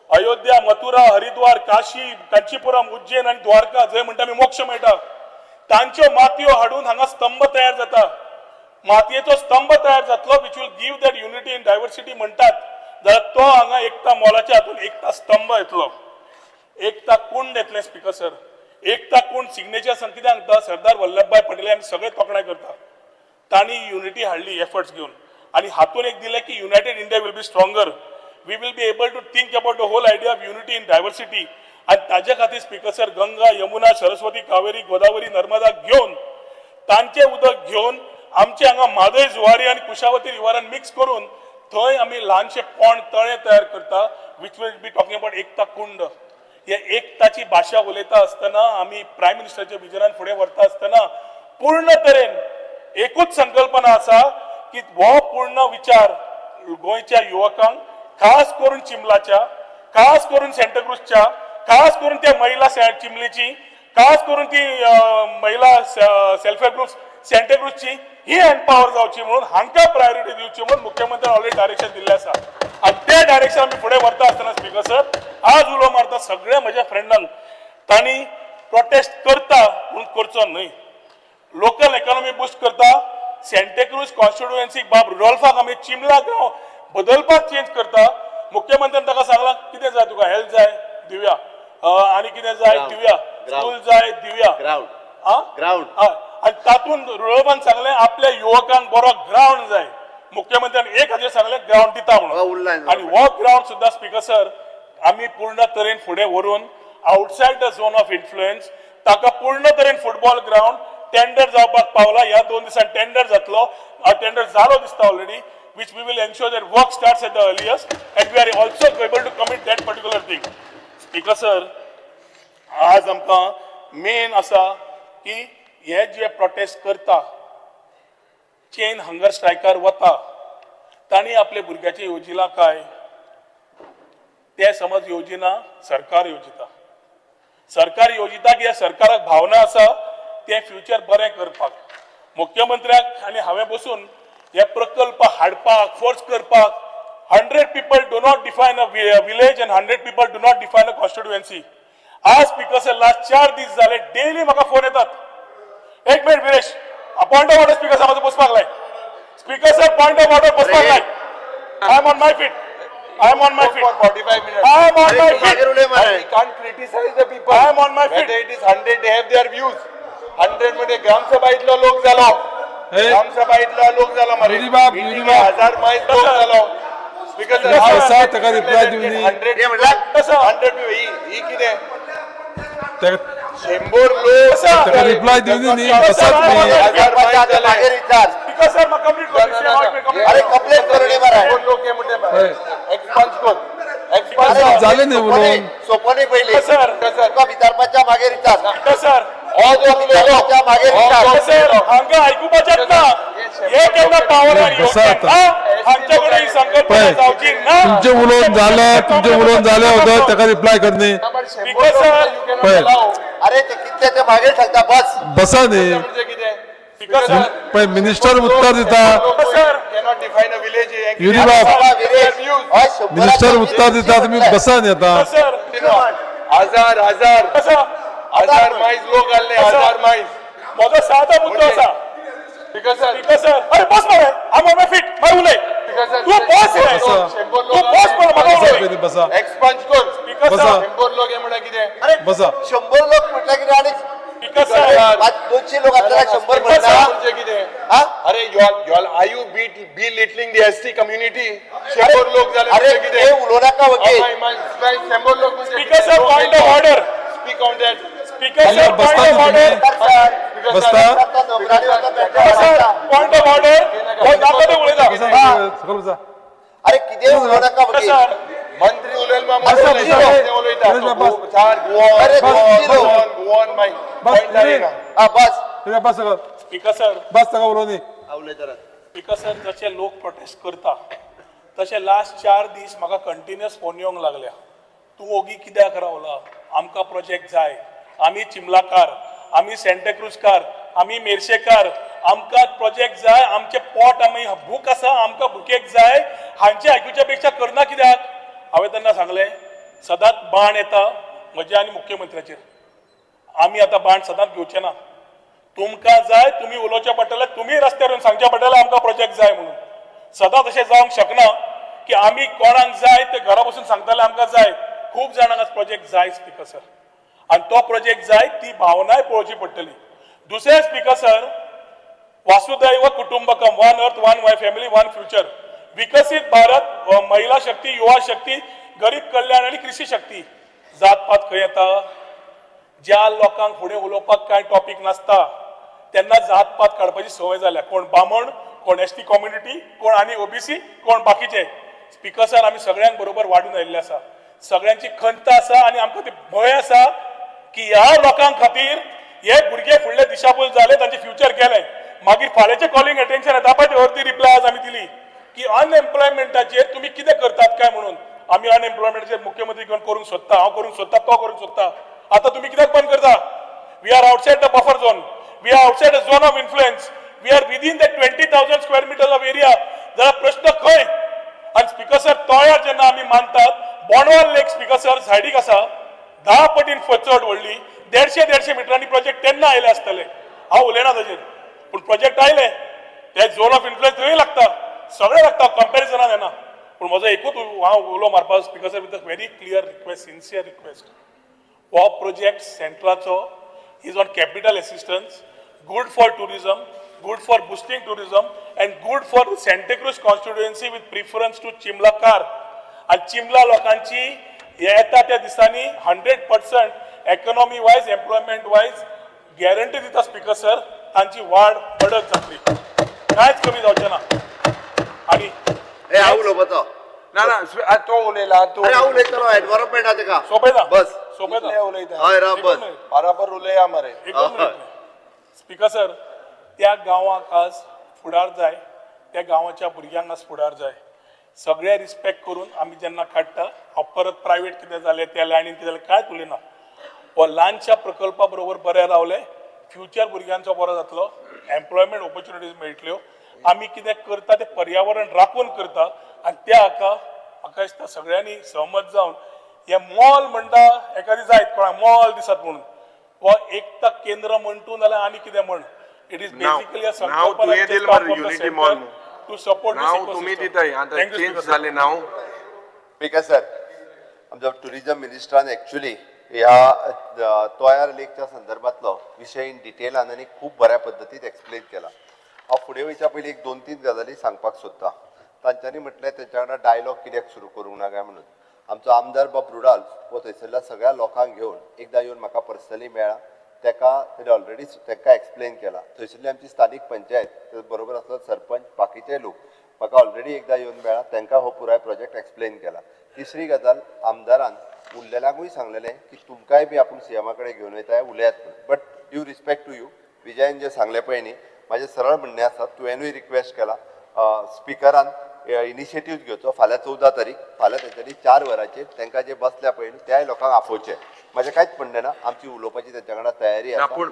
अयोध्या, मथुरा, हरिद्वार, काशी, कांचीपुरम, उज्जैन आणि द्वारका, जंय म्हणटा आमी मोक्ष मेळटा, तांच्यो मातयो हाडून हांगा स्तंभ तयार जाता. मातयेचो स्तंभ तयार जातलो which will give that unity in diversity म्हणटात, जाल्यार तो हांगा एकता मॉलाच्या हातून एकता स्तंभ येतलो. एकता कुंड येतले स्पीकर सर. एकता कुंड सिग्नेचर कित्याक सांगता, सरदार वल्लभभाई पटेल आमी सगळे तोखणाय करता, तांणी युनिटी हाडली एफर्ट्स घेवन, आनी हातून एक दिलें की united India will be stronger. We will be able to think about the whole idea of unity in diversity. आनी ताजे खातीर स्पीकर सर गंगा, यमुना, सरस्वती, कावेरी, गोदावरी, नर्मदा घेवन, तांचे उदक घेवन आमचे हांगा म्हादय, जुवारी आनी कुशावती रिवरान मिक्स करून थंय आमी ल्हानशे पोंड तळे तयार करता which will be talking about Ekta Kund. हे एकताची भाशा उलयता आसतना, आमी प्रायम मिनिस्टरच्या विजनान फुडें व्हरता आसतना पूर्ण तरेन एकूच संकल्पना आसा की हो पूर्ण विचार गोंयच्या युवकांक, खास करून चिंबलाच्या, खास करून सेंटाक्रुजच्या, खास करून त्या महिला चिंबलीची, खास करून ती महिला सेल्फ हेल्प ग्रुप्स सेंटाक्रुजची ही एम्पावर जावची म्हणून हांकां प्रायोरिटी दिवची म्हणून मुख्यमंत्र्यान ऑलरेडी डायरेक्शन दिल्लें आसा. आनी तें डायरेक्शन आमी फुडें व्हरता आसतना स्पीकर सर, आज उलो मारता सगळ्या म्हज्या फ्रेंडांक, तांणी प्रोटेस्ट करता म्हणून करचो न्हय. लोकल इकॉनॉमी बुस्ट करता. सेंटाक्रुज कॉन्स्टिट्युएन्सी बाब रुडोल्फाक आमी चिंबला गांव बदलपाक चेंज करता. मुख्यमंत्र्यान ताका सांगलां कितें जाय तुका, हेल्थ जाय दिवया, आनी कितें जाय दिवया, स्कूल जाय दिवया, ग्राउंड. आनी तातूंत रुडोल्फान सांगलें आपल्या युवकांक बरो ग्राउंड जाय. मुख्यमंत्र्यान 1000 सांगलें ग्राउंड दिता म्हणून. आनी हो ग्राउंड सुद्दां स्पीकर सर आमी पूर्ण तरेन फुडें व्हरून outside the zone of influence ताका पूर्ण तरेन फुटबॉल ग्राउंड टेंडर जावपाक पावला. ह्या 2 दिसांनी टेंडर जातलो. टेंडर जालो दिसता already, which we will ensure that work starts at the earliest and we are also able to commit that particular thing. Speaker sir, आज आमकां मेन आसा की हे जे प्रोटेस्ट करता, चेन हंगर स्ट्रायकार वता, तांणी आपल्या भुरग्याचें येवजिलां काय, ते समज येवजिना सरकार येवजिता. सरकार येवजिता की ह्या सरकाराक भावना आसा तें फ्युचर बरें करपाक. मुख्यमंत्र्याक आनी हांवें बसून हे प्रकल्प हाडपाक, फोर्स करपाक 100 people do not define a village and 100 people do not define a constituency. आज स्पीकर सर लास्ट 4 दीस जाले डेली म्हाका फोन येतात. एक minute Viresh, point of order speaker साहेब बसपाक लाय. Speaker sir point of order बसपाक लाय. I am on my feet. I am on my feet. 45 minutes. I am on my feet. We can't criticize the people. I am on my feet. Whether it is 100, they have their views. 100 मध्ये ग्रामसभा इतलो लोक जालो. ग्रामसभा इतलो लोक जालो मरे. 1000 मायज लोक जालो. स्पीकर सर कसा ताका रिप्लाय दिवनी 100 ही कितें 100 लोक ताका रिप्लाय दिवनी न्ही कसाच न्ही. 1000 मायज जाले. स्पीकर सर म्हाका कंप्लीट कर. अरे कंप्लेंट करणे बरा कोण लोक हे म्हणते एक्सपांज कर झाले न्ही उलोवन. सोपनी पयली सर तुका विचारपाच्या मागे विचार. सर हो जो विचारपाच्या मागे विचार. सर हांगा आयकुपाचेच ना. हे केन्ना पावलां येवंक हांच्या कडेन ही संकल्पना जावची ना. तुमचे उलोवन जाले होतं ताका रिप्लाय करणे. स्पीकर सर अरे ते कितले ते मागीर सांगता बस. बसा न्ही म्हणजे कितें? पळय मिनिस्टर उत्तर दिता Cannot define a village. Yuri बाब मिनिस्टर उत्तर दिता तुम्ही बसा न्ही आता हजार मायज लोक आले, हजार मायज. माझा साधा मुद्दा असा स्पीकर सर, अरे बस मरे आम फिट माय उलय तू बस रे तू बस पण म्हाका उलय बसा एक्सपांज कर. बसा. 100 लोक हे म्हणा कितें? बसा 100 लोक म्हटलं की आणि स्पीकर सर 200 लोक आपल्याला 100 म्हणता. म्हणजे कितें? अरे you are you belittling the ST community? 100 लोक झाले अरे म्हणजे ते कितें? उलोव नाका वकील. 100 लोक म्हणजे speaker sir point of order speak on that. Speaker sir बसता पॉइंट ऑफ तुम्ही ऑर्डर बसता पॉइंट ऑफ ऑर्डर हो दाखवते उलयता सकल बसा अरे किती उलोव नाका वकील. सर मंत्री उलयल मा बस, बस, बस. अरे गोवन माय बस बस बस सकल स्पीकर सर बस सका उलोवनी स्पीकर सर जशे लोक प्रोटेस्ट करता तशे लास्ट 4 दीस म्हाका कंटिन्युअस फोन येवंक लागल्या. तूं ओगी कित्याक रावला? आमकां प्रोजेक्ट जाय, आमी चिमलाकार, आमी सेंटाक्रुजकार, आमी मेर्शेकार, आमकां प्रोजेक्ट जाय, आमचे पोट आमी भूक आसा, आमकां भुकेक जाय. हांचे आयकुच्या पेक्षा करना कित्याक? हांवें तेन्ना सांगलें सदांच बाण येता म्हज्या आनी मुख्यमंत्र्याचेर. आमी आतां बाण सदांच घेवचे ना. तुमकां जाय तुमी उलोवचें पडटलें, तुमी रस्त्यार येवन सांगचें पडटलें आमकां प्रोजेक्ट जाय म्हणून. सदां तशें जावंक शकना की आमी कोणाक जाय ते घरा बसून सांगतले आमकां जाय. खूब जाणांक आज प्रोजेक्ट जाय स्पीकर सर आनी तो प्रोजेक्ट जाय ती भावनाय पळोवची पडटली. दुसरें स्पीकर सर वासुदैव कुटुंबकम, one earth one my family one future, विकसित भारत, महिला शक्ती, युवा शक्ती, गरीब कल्याण आणि कृषी शक्ती. जातपात खंय येता? ज्या लोकांक फुडें उलोवपाक कांय टॉपिक नासता त्यांना जातपात काडपाची संवय जाल्या. कोण बामण, कोण ST कम्युनिटी, कोण आनी OBC, कोण बाकीचे. स्पीकर सर आमी सगळ्यांक बरोबर वाडून आयिल्ले आसा. सगळ्यांची खंत आसा आनी आमकां ती भंय आसा की ह्या लोकांक खातीर हे भुरगे फुडले दिशाभूल जाले, तांचे फ्युचर गेले. मागीर फाल्यांचे कॉलिंग अटेन्शन येता पळय ती अर्दी रिप्लाय आज आमी दिली की अनएम्प्लॉयमेंटाचेर तुमी कितें करतात काय म्हणून. आमी अनएम्प्लॉयमेंटाचेर मुख्यमंत्री घेवन करूंक सोदता, हांव करूंक सोदता, तो करूंक सोदता. आतां तुमी कित्याक बंद करता? We are outside the buffer zone, we are outside the zone of influence, we are within the 20,000 square metre of area. जाल्यार प्रश्न खंय? आनी स्पीकर सर तळ्यार जेन्ना आमी मानतात बोंडवाल लेक स्पीकर सर सायडीक आसा 10 पटीन चड व्हडली 150 मिटरांनी प्रोजेक्ट तेन्ना आयले आसतले. हांव उलयना ताजेर, पूण प्रोजेक्ट आयले ते झोन ऑफ इन्फ्लुएन्स थंय लागता, सगळे लागता, कंपॅरिजनान येना. पूण म्हजो एकूच हांव उलो मारपाक speaker sir with a very clear request, sincere request. हो प्रोजेक्ट सेंट्रलाचो is on capital assistance, good for tourism, good for boosting tourism and good for the Santa Cruz constituency with preference to चिमलाकार. आणि चिमला लोकांची येता त्या दिसांनी 100% economy wise, employment wise guarantee दिता speaker sir. तांची वाढ बडत जातली, कांयच कमी जावचें ना. आणि हांव उलोवपाचो ना तो उलयला तूं हांव उलयतलो एनवायरमेंट आहा तेका सोंपयता बस सोंपयता उलयता हय राव बस बराबर उलया मरे. स्पीकर सर त्या गांवाक आज फुडार जाय, त्या गांवाच्या भुरग्यांक आज फुडार जाय. सगळे रिस्पेक्ट करून आमी जेन्ना काडटा, हांव परत प्रायवेट कितें जालें त्या लायनीन कितें जालें कांयच उलयना. हो ल्हानशा प्रकल्पा बरोबर बरें रावले, फ्युचर भुरग्यांचो बरो जातलो, एम्प्लॉयमेंट ऑपॉर्च्युनिटीज मेळटल्यो. आमी कितें करता तें पर्यावरण राखून करता आनी त्या हाका म्हाका दिसता सगळ्यांनी सहमत जावन हे मॉल म्हणटा एखादी जायत कोणाक मॉल दिसत म्हणून हो एकता केंद्र म्हणटून जाल्यार आनी कितें म्हण. It is basically a संकल्पना unity mall to support this ecosystem. तुम्ही दिताय आता चेंज झाले नाव. स्पीकर सर आमच्या टुरिझम मिनिस्टरान एक्चुअली ह्या तोयार लेकच्या संदर्भातलो विशय इन डिटेलान आनी खूब बऱ्या पद्दतीन एक्सप्लेन केला. हांव फुडें वयच्या पयलीं 2-3 गजाली सांगपाक सोदतां. तांच्यांनी म्हटलें तेंच्या वांगडा डायलॉग कित्याक सुरू करूंक ना काय म्हणून. आमचो आमदार बाब रुडाल्फ हो थंयसरल्या सगळ्या लोकांक घेवन एकदां येवन म्हाका पर्सनली मेळ्ळा. तेका ऑलरेडी तेंका एक्सप्लेन केला. थंयसरली आमची स्थानीक पंचायत बरोबर आसलो सरपंच बाकीचे लोक म्हाका ऑलरेडी एकदां येवन मेळ्ळा. तेंका हो पुराय प्रोजेक्ट एक्सप्लेन केला. तिसरी गजाल आमदारान उरलेल्यांकूय सांगलेलें की तुमकांय बी आपूण सीएमा कडेन घेवन वयताय उलयात. But due respect to you विजयान जें सांगलें पळय न्ही, म्हाजें सरळ म्हणणें आसा, तुवेंनूय रिक्वेस्ट केला स्पिकरान इनिशिएटीव्ह घेवचो फाल्यां 14 तारीख फाल्यां तेंच्यांनी 4 वरांचेर तांकां जे बसल्या पळय त्याय लोकांक आपोवचे म्हजें कांयच म्हणणें ना आमची उलोवपाची तेंच्या वांगडा तयारी ना आसा पूण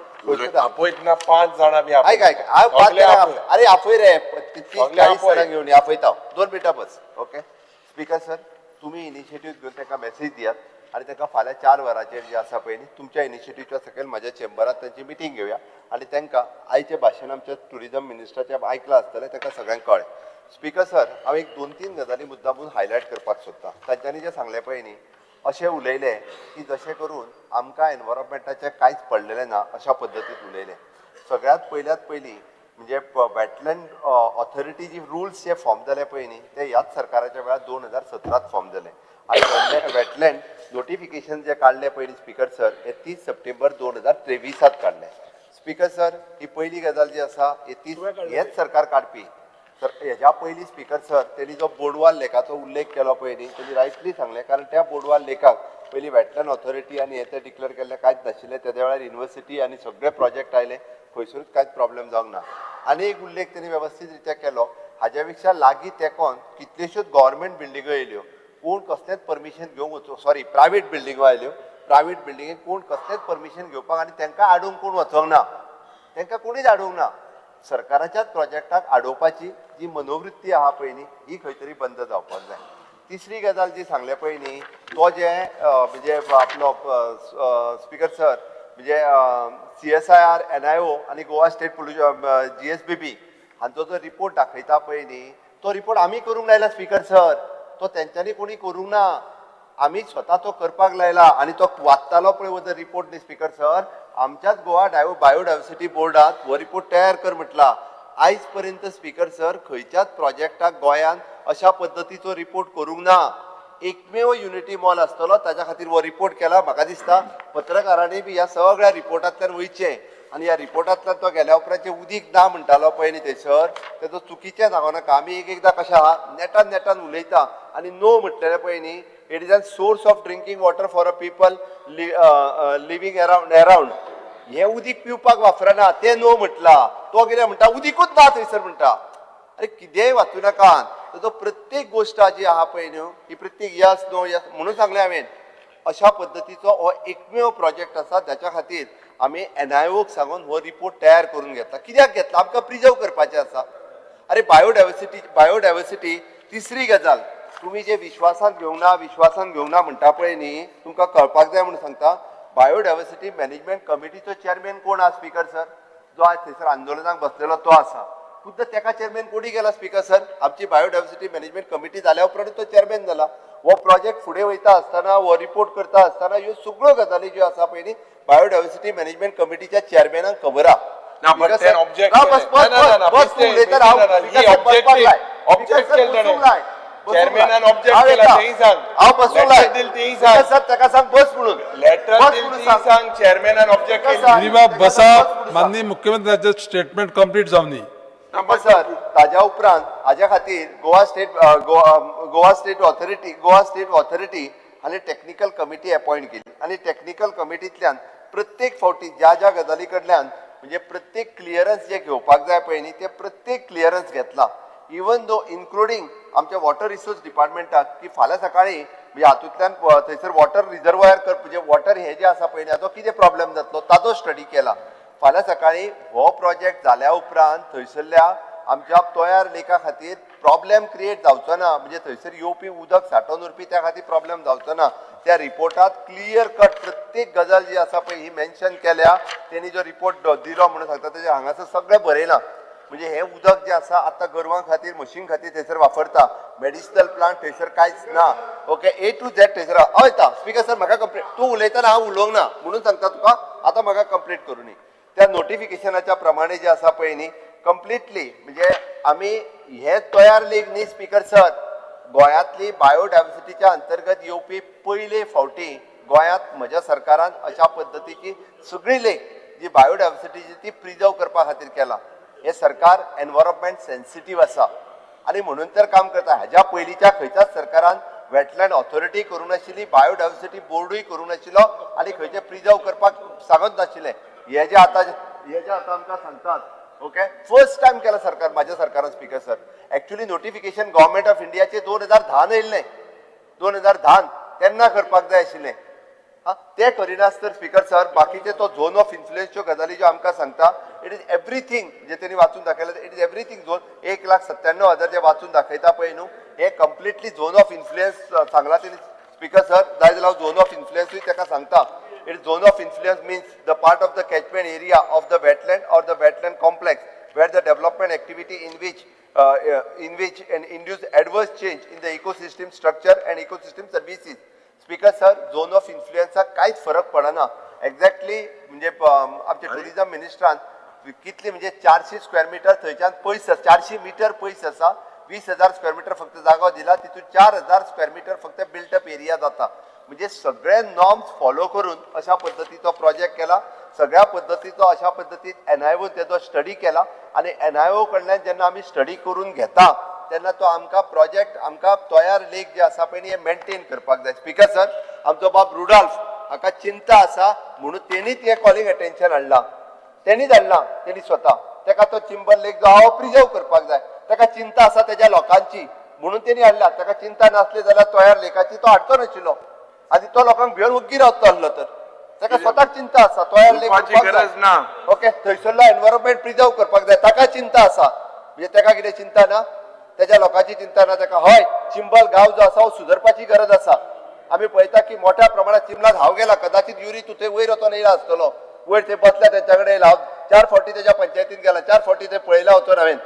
आपयतना 5 जाणां बी आयक हांव 5 जाणां अरे आपय रे 30-40 जाणां घेवन आपयता 2 मिनटां बस ओके स्पीकर सर तुमी इनिशिएटीव्ह घेवन तांकां मेसेज दियात आणि तांकां फाल्यां 4 वरांचेर जे आसा पळय न्ही तुमच्या इनिशिएटीव्हच्या सकयल म्हाज्या चेंबरांत तांची मिटींग घेवया आनी तांकां आयचें भाशण आमच्या टुरिजम मिनिस्टराचें आयकलां आसतलें तांकां सगळ्यांक कळ्ळें स्पीकर सर हांव एक 2-3 गजाली मुद्दामून हायलायट करपाक सोदतां तांच्यांनी जें सांगलें पळय न्ही अशें उलयलें की जशें करून आमकां एनवायरमेंटाचें कांयच पडलेलें ना अशा पद्दतीन उलयलें सगळ्यांत पयलीं म्हणजे वेटलँड ऑथॉरिटी जी रुल्स जे फॉर्म जाले पळय न्ही ते ह्याच सरकाराच्या वेळार 2017 फॉर्म जाले आनी वेटलँड नोटिफिकेशन जे काढले पयलीं स्पीकर सर हे 30 सप्टेंबर 2023 काढले स्पीकर सर ही पहिली गजाल जी आसा हेच सरकार काडपी सर हेज्या पयलीं स्पीकर सर तेणी जो बोडवाल लेखाचो उल्लेख केलो पळय न्ही तेणी रायटली सांगलें कारण त्या बोडवाल लेखाक पयलीं वेटलँड ऑथॉरिटी आनी हें डिक्लेअर केल्लें कांयच नाशिल्लें तेद्या वेळार युनिवर्सिटी आनी सगळे प्रोजेक्ट आयले खंयसरूच कांयच प्रॉब्लेम जावंक ना आनी एक उल्लेख तेणी वेवस्थीत रित्या केलो हाज्या पेक्षा लागीं तेकोन कितल्योश्योच गव्हर्मेंट बिल्डिंगो येयल्यो कोण कसलेंच परमिशन घेवंक वचूं सॉरी प्रायवेट बिल्डिंगो आयल्यो प्रायवेट बिल्डिंगेक कोण कसलेंच परमिशन घेवपाक आनी तांकां आडोवंक कोण वचोंक ना तांकां कोणीच आडोवंक ना सरकाराच्याच प्रोजेक्टाक आडोवपाची जी मनोवृत्ती आहा पळय न्ही ही खंय तरी बंद जावपाक जाय तिसरी गजाल जी सांगले पळय न्ही तो जे म्हणजे आपलो स्पीकर सर म्हणजे CSIR NIO आनी गोवा स्टेट पोल्युशन GSBB हांचो जो रिपोर्ट दाखयता पळय न्ही तो रिपोर्ट आमी करूंक लायला स्पीकर सर तो तेंच्यांनी कोणी करूंक ना आमी स्वता तो करपाक लायला आनी तो वाचतालो पळय वो रिपोर्ट न्ही स्पीकर सर आमच्याच गोवा बायोडायवर्सिटी बोर्डात हो रिपोर्ट तयार कर म्हटला आयज पर्यंत स्पीकर सर खंयच्याच प्रोजेक्टाक गोंयांत अशा पद्दतीचो रिपोर्ट करूंक ना एकमेव युनिटी मॉल आसतलो ताच्या खातीर हो रिपोर्ट केला म्हाका दिसता पत्रकारांनी बी ह्या सगळ्या रिपोर्टांतल्यान वयचें आनी ह्या रिपोर्टांतल्यान तो गेल्या उपरांत उदीक ना म्हणटालो पळय न्ही थंयसर तेजो चुकीचें सांगो नाका आमी एकदां कशें आहा नेटान उलयता आनी नो म्हटलेलें पळय न्ही it is a source of drinking water for a people living around हें उदीक पिवपाक वापरना तें नो म्हटला तो कितें म्हणटा उदीकूच ना थंयसर म्हणटा अरे कितेंय वाचूं नाका ताजो प्रत्येक गोश्ट जी आहा पळय न्हू ही प्रत्येक यस नो यस म्हणून सांगलें हांवें अशा पद्दतीचो हो एकमेव प्रोजेक्ट आसा जाच्या खातीर आमी NIOक सांगून हो रिपोर्ट तयार करून घेतला कित्याक घेतला आमकां प्रिजर्व करपाचें आसा अरे बायोडायवर्सिटी तिसरी गजाल तुमी जे विश्वासान घेवंक ना म्हणटा पळय न्ही तुमकां कळपाक जाय म्हणून सांगता बायोडायवर्सिटी मॅनेजमेंट कमिटीचो चेअरमॅन कोण आहा स्पीकर सर जो आज थंयसर आंदोलनाक बसलेलो तो आसा खुद्द तेका चेअरमॅन कोणी गेला स्पीकर सर आमची बायोडायवर्सिटी मॅनेजमेंट कमिटी जाल्या उपरांत तो चेअरमॅन जाला हो प्रोजेक्ट फुडें वयता आसतना हो रिपोर्ट करता आसतना ह्यो सगळ्यो गजाली ज्यो आसा पळय न्ही बायोडायवर्सिटी मॅनेजमेंट कमिटीच्या चेअरमॅनाक खबर आहा चेअरमॅनान ऑब्जेक्ट केला तेही सांग लेटर दिल तेही सांग सर ताका सांग बस म्हणून लेटर दिल तेही सांग चेअरमॅनान ऑब्जेक्ट केला गिरीबाब बसा माननीय मुख्यमंत्र्याचे स्टेटमेंट कंप्लीट जावनी सर ताज्या उपरांत हाज्या खातीर गोवा स्टेट ऑथॉरिटी आनी टेक्निकल कमिटी अपॉइंट केली आनी टेक्निकल कमिटींतल्यान प्रत्येक फावटी ज्या गजाली कडल्यान म्हणजे प्रत्येक क्लियरन्स जे घेवपाक जाय पळय न्ही ते प्रत्येक क्लियरन्स घेतला इवन दो इन्क्लुडींग आमच्या वॉटर रिसोर्स डिपार्टमेंटाक की फाल्यां सकाळीं म्हणजे हातूंतल्यान थंयसर वॉटर रिजर्वायर म्हणजे वॉटर हे जे आसा पळय हाचो कितें प्रॉब्लेम जातलो ताचो स्टडी केला फाल्यां सकाळीं हो प्रोजेक्ट जाल्या उपरांत थंयसरल्या आमच्या तोयार लेका खातीर प्रॉब्लेम क्रिएट जावचो ना म्हणजे थंयसर येवपी उदक सांठोवन उरपी त्या खातीर प्रॉब्लेम जावचो ना त्या रिपोर्टात क्लियर कट प्रत्येक गजाल जी आसा पळय ही मेन्शन केल्या तेणी जो रिपोर्ट दिलो म्हणून सांगता तेजे हांगासर सगळें बरयलां म्हणजे हे उदक जे आसा आतां गोरवां खातीर म्हशीं खातीर थंयसर वापरता मेडिसिनल प्लांट थंयसर कांयच ना ओके A to Z थंयसर हयता स्पीकर सर म्हाका कंप्लीट तूं उलयतना हांव उलोवंक ना म्हणून सांगता तुका आतां म्हाका कंप्लीट करूं दी त्या नोटिफिकेशनाच्या प्रमाणे जे आसा पळय न्ही कंप्लिटली म्हणजे आमी हे तयार लेख न्ही स्पीकर सर गोंयांतली बायोडायवर्सिटीच्या अंतर्गत येवपी पयले फावटी गोंयांत म्हज्या सरकारान अशा पद्दतीची सगळी लेख जी बायोडायवर्सिटीची ती प्रिजर्व करपा खातीर केला हे सरकार एनवायरमेंट सेन्सिटीव आसा आनी म्हणून तर काम करता हाज्या पयलींच्या खंयच्याच सरकारान वेटलँड ऑथॉरिटी करूं नाशिल्ली बायोडायवर्सिटी बोर्डूय करूं नाशिल्लो आनी खंयचे प्रिजर्व करपाक सांगत नाशिल्ले हे जे आतां आमकां सांगतात ओके फर्स्ट टाइम केला सरकार माझ्या सरकारान speaker sir actually notification government of इंडियाचे 2010 येयल्लें 2010 तेन्ना करपाक जाय आशिल्लें ते करिनासतना स्पीकर सर बाकीचे तो झोन ऑफ इन्फ्लुएन्सच्यो गजाली ज्यो आमकां सांगता इट इज एवरीथिंग जे तेणी वाचून दाखयलें इट इज एवरीथिंग झोन 1,97,000 जे वाचून दाखयता पळय न्हू हे कंप्लिटली झोन ऑफ इन्फ्लुएन्स सांगला तेणी स्पीकर सर जाय जाल्यार झोन ऑफ इन्फ्लुएन्सूय ताका सांगता it zone of influence means the part of the catchment area of the wetland or the wetland complex where the development activity in which and induce adverse change in the ecosystem structure and ecosystem services. Speaker sir zone of इन्फ्लुएन्सा कांयच फरक पडना exactly म्हणजे आमचे tourism मिनिस्ट्रान कितली म्हणजे 400 square metre थंयच्यान पयस 400 मिटर पयस आसा 20,000 स्क्वेअर मिटर फक्त जागो दिला तितून 4,000 स्क्वेअर मिटर फक्त बिल्टअप एरिया जाता म्हणजे सगळे नॉर्म्स फॉलो करून अशा पद्दतीचो प्रोजेक्ट केला सगळ्या पद्दतीचो अशा पद्दतीन एनआयओ तेजो स्टडी केला आणि एनआयओ कडल्यान जेन्ना आमी स्टडी करून घेता तेन्ना तो आमकां प्रोजेक्ट आमकां तयार लेक जे आसा पळय हे मेंटेन करपाक जाय स्पीकर सर आमचो बाब रुडॉल्फ हाका चिंता आसा म्हणून तेणीच हे कॉलिंग अटेन्शन हाडला तेणीच हाडला तेणी स्वता ताका तो चिंबल लेक जो हांव प्रिजर्व करपाक जाय ताका चिंता आसा तेज्या लोकांची म्हणून तेणी हाडला ताका चिंता नासली जाल्यार तयार लेकाची तो हाडचो नाशिल्लो आनी तो लोकांक भिवन वग्गी रावता आसलो तर ताका स्वताक चिंता आसा तयार लेक गरज ना ओके थंयसरलो एनवायरमेंट प्रिजर्व करपाक जाय ताका चिंता आसा म्हणजे ताका कितें चिंता ना तेज्या लोकांची चिंता ना ताका हय चिंबल गांव जो आसा हो सुदरपाची गरज आसा आमी पळयता की मोठ्या प्रमाणात चिंबलात हांव गेला कदाचित युरी तूं थंय वयर वचोन येयला आसतलो वयर थंय बसल्या तेंच्या कडेन येयला 4 फावटी तेज्या पंचायतीन गेला 4 फावटी थंय पळयला वचोन हांवें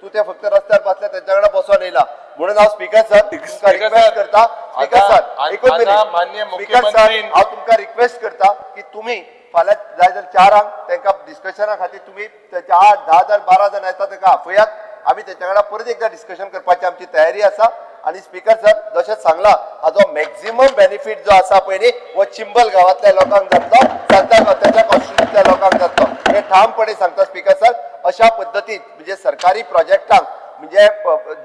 तूं ते फक्त रस्त्यार बसल्या तेंच्या कडेन बसोन येयला म्हणून हांव स्पीकर सर तुमकां रिक्वेस्ट करता स्पीकर सर एकूच मिनीट स्पीकर सर हांव तुमकां रिक्वेस्ट करता की तुमी फाल्यां जाय जाल्यार 4 तांकां डिस्कशना खातीर तुमी तेंच्या 8, 10 जाण 12 जाण येता ताका आपयात आमी तेंच्या वांगडा परत एकदा डिस्कशन करपाची आमची तयारी आसा आणि स्पीकर सर जशें सांगला हाजो मॅक्झिमम बेनिफीट जो आसा पळय न्ही हो चिंबल गांवांतल्या लोकांक जातलो सांता तेच्या कॉन्स्टिट्युएंसीतल्या लोकांक जातलो हे ठामपणे सांगता स्पीकर सर अशा पद्दतीन म्हणजे सरकारी प्रोजेक्टांक म्हणजे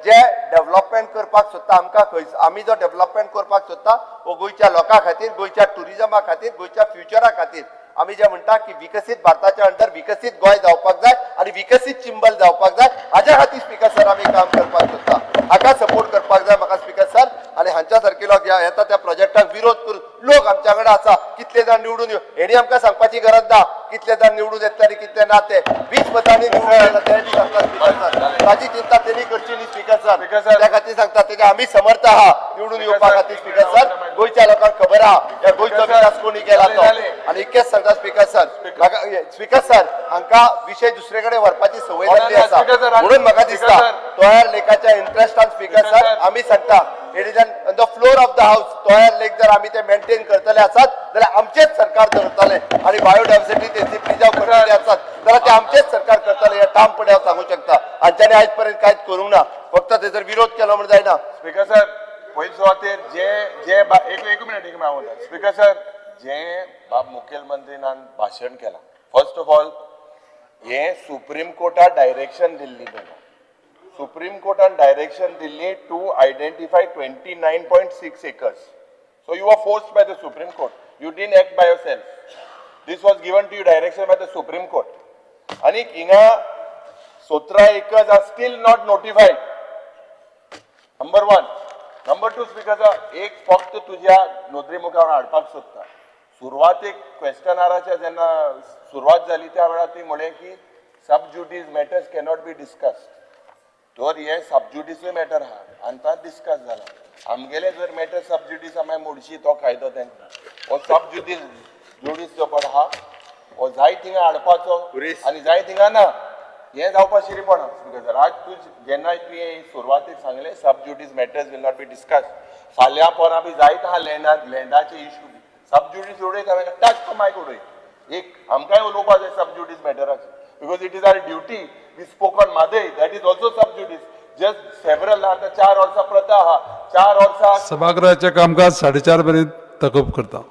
जे डेव्हलपमेंट करपाक सोदता आमकां आमी जो डेव्हलपमेंट करपाक सोदता वो गोंयच्या लोकां खातीर गोंयच्या टुरिजमा खातीर गोंयच्या फ्युचरा खातीर आमी जे म्हणटा की विकसीत भारताच्या अंडर विकसीत गोंय जावपाक जाय आणि विकसीत चिंबल जावपाक जाय हाच्या खातीर स्पीकर सर आमी काम करपाक सोदता हाका सपोर्ट करपाक जाय म्हाका स्पीकर सर आणि हांच्या सारकेलो येता त्या प्रोजेक्टाक विरोध करून लोक आमच्या कडेन आसा कितले जाण निवडून येवं हेणी आमकां सांगपाची गरज ना कितले जाण निवडून येतले आनी कितले ना ते 20 मतांनी निवडून येयला ते बी सांगता स्पीकर सर ताची चिंता तेणी करची न्ही स्पीकर सर त्या खातीर सांगता तेजे आमी समर्थ आहा निवडून येवपा खातीर स्पीकर सर गोंयच्या लोकांक खबर आहा या गोंयचो विकास कोणी केला तो आणि इतकेच सांगता स्पीकर सर स्पीकर सर हांकां विशय दुसरे कडेन व्हरपाची संवय जाल्ली आसा म्हणून म्हाका दिसता तयार लेकाच्या इंट्रस्टान स्पीकर सर आमी सांगता it is on the floor of the house तयार लेक जर आमी ते मेंटेन करतले आसात जाल्यार आमचेच सरकार धरतले आणि बायोडायव्हर्सिटी तेची प्रिजर्व करतले आसात जाल्यार ते आमचेच सरकार करतले हे ठामपणे हांव सांगू शकता हांच्यानी आयज पर्यंत कांयच करूंक ना फक्त तेजर विरोध केलो म्हण जायना स्पीकर सर पयली सुवातेर जे एक मिनिट स्पीकर सर जे बाब मुखेलमंत्रीनान भाशण केला फर्स्ट ऑफ ऑल हे सुप्रीम कोर्टान डायरेक्शन दिल्ली सुप्रीम कोर्टान डायरेक्शन दिल्ली to identify 29.6 acres. So you were forced by the Supreme Court. You didn't act by yourself. This was given to you direction by the Supreme Court. And hinga 17 acres are still not notified. Number one. Number two, Speaker sir, एक फक्त तुझ्या नोंदणी मुखार हाडपाक सोदता सुरवातेक क्वेश्चनाराच्या जेन्ना सुरवात जाली त्या वेळार ती म्हणे की सब ज्युडिस मॅटर्स कॅनॉट बी डिस्कस्ड तर हे सबज्युडिसूय मॅटर आहा आनी तांच डिस्कस जाला आमगेले जर मॅटर सबज्युडिस आमी मोडशी तो कायदो तेंका हो सबज्युडिस जो पड आहा हो जाय थिंगा हाडपाचो आनी जाय थिंगा ना हे जावपा शिरीपणा स्पीकर सर आज तूं जेन्ना तुवें सुरवातेक सांगलें sub judice matters will not be discuss फाल्यां परां बी जायत आहा लँडाचे इश्यू सबज्युडिस उडयता हांवें टच तो मायक उडय एक आमकांय उलोवपा जाय सबज्युडिस मॅटराचेर because it is our duty we spoke on Madai that is also sub judice just several आता 4 वर्षा प्रथा हा 4 वर्षा सभागृहाचे कामकाज 4:30 पर्यंत तहकूब करता.